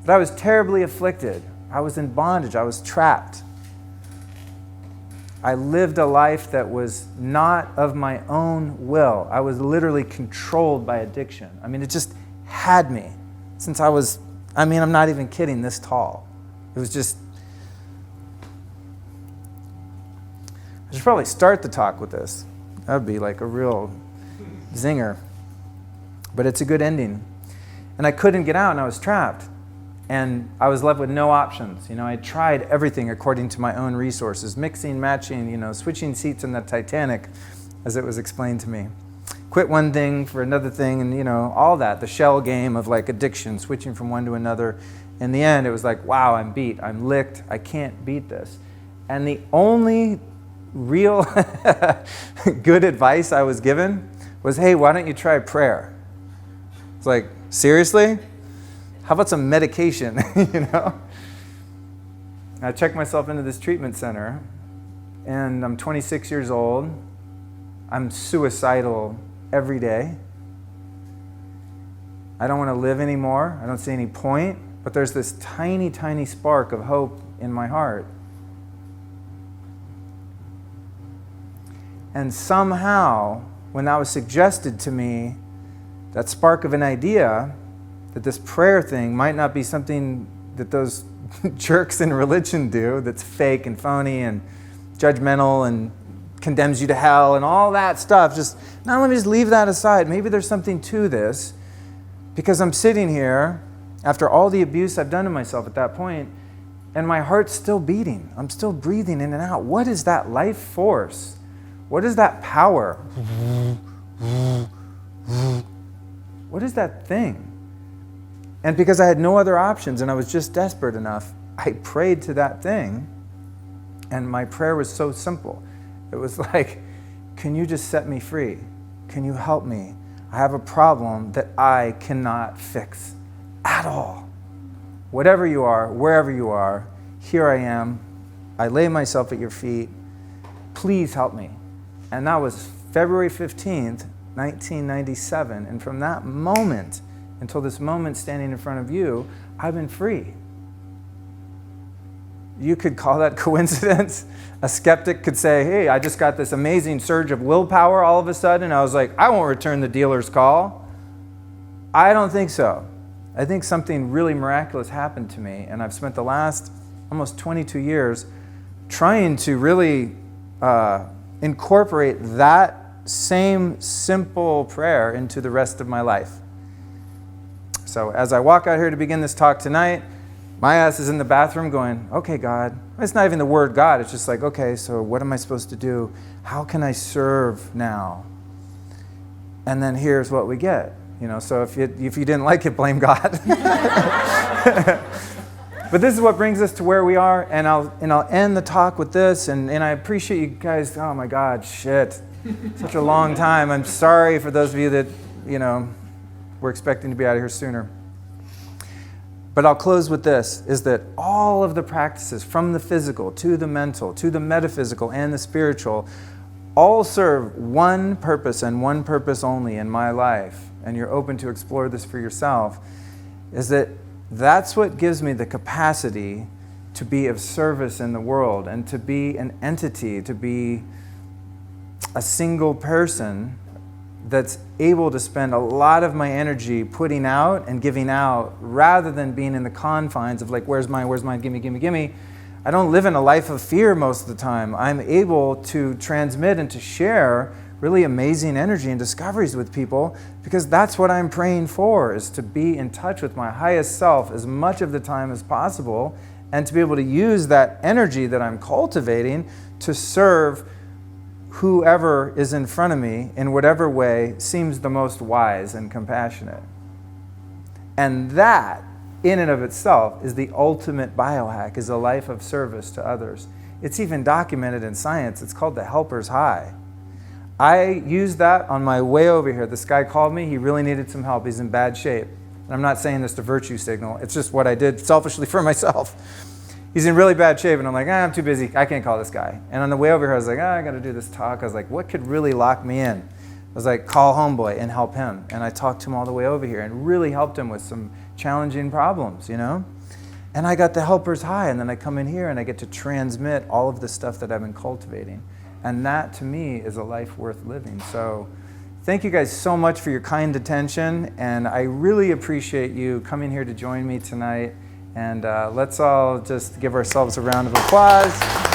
But I was terribly afflicted. I was in bondage. I was trapped. I lived a life that was not of my own will. I was literally controlled by addiction. I mean, it just had me since I was, I'm not even kidding, this tall. It was just, I should probably start the talk with this. That would be like a real zinger. But it's a good ending. And I couldn't get out and I was trapped. And I was left with no options. You know, I tried everything according to my own resources, mixing, matching, you know, switching seats in the Titanic, as it was explained to me. Quit one thing for another thing, and, you know, all that, the shell game of like addiction, switching from one to another. In the end, it was like, wow, I'm beat, I'm licked, I can't beat this. And the only real good advice I was given was, hey, why don't you try prayer? It's like, seriously? How about some medication, you know? I checked myself into this treatment center, and I'm 26 years old. I'm suicidal every day. I don't want to live anymore. I don't see any point, but there's this tiny, tiny spark of hope in my heart. And somehow, when that was suggested to me, that spark of an idea, that this prayer thing might not be something that those jerks in religion do, that's fake and phony and judgmental and condemns you to hell and all that stuff. Just, now let me just leave that aside. Maybe there's something to this, because I'm sitting here after all the abuse I've done to myself at that point, and my heart's still beating. I'm still breathing in and out. What is that life force? What is that power? What is that thing? And because I had no other options and I was just desperate enough, I prayed to that thing. And my prayer was so simple. It was like, can you just set me free? Can you help me? I have a problem that I cannot fix at all. Whatever you are, wherever you are, here I am. I lay myself at your feet. Please help me. And that was February 15th, 1997. And from that moment until this moment standing in front of you, I've been free. You could call that coincidence. A skeptic could say, hey, I just got this amazing surge of willpower all of a sudden. I was like, I won't return the dealer's call. I don't think so. I think something really miraculous happened to me, and I've spent the last almost 22 years trying to really incorporate that same simple prayer into the rest of my life. So as I walk out here to begin this talk tonight, my ass is in the bathroom going, okay, God. It's not even the word God. It's just like, okay, so what am I supposed to do? How can I serve now? And then here's what we get. You know, so if you didn't like it, blame God. But this is what brings us to where we are, and I'll end the talk with this, and I appreciate you guys. Oh my God, shit. Such a long time. I'm sorry for those of you that, you know, were expecting to be out of here sooner. But I'll close with this, is that all of the practices, from the physical to the mental to the metaphysical and the spiritual, all serve one purpose and one purpose only in my life, and you're open to explore this for yourself, is that that's what gives me the capacity to be of service in the world and to be an entity, to be a single person that's able to spend a lot of my energy putting out and giving out, rather than being in the confines of like, where's mine, gimme. I don't live in a life of fear most of the time. I'm able to transmit and to share really amazing energy and discoveries with people, because that's what I'm praying for, is to be in touch with my highest self as much of the time as possible, and to be able to use that energy that I'm cultivating to serve whoever is in front of me in whatever way seems the most wise and compassionate. And that, in and of itself, is the ultimate biohack, is a life of service to others. It's even documented in science. It's called the helper's high. I used that on my way over here. This guy called me. He really needed some help. He's in bad shape. And I'm not saying this to virtue signal. It's just what I did selfishly for myself. He's in really bad shape, and I'm like, I'm too busy. I can't call this guy. And on the way over here, I was like, I got to do this talk. I was like, what could really lock me in? I was like, call homeboy and help him. And I talked to him all the way over here and really helped him with some challenging problems, you know? And I got the helper's high, and then I come in here and I get to transmit all of the stuff that I've been cultivating. And that, to me, is a life worth living. So thank you guys so much for your kind attention, and I really appreciate you coming here to join me tonight. And let's all just give ourselves a round of applause.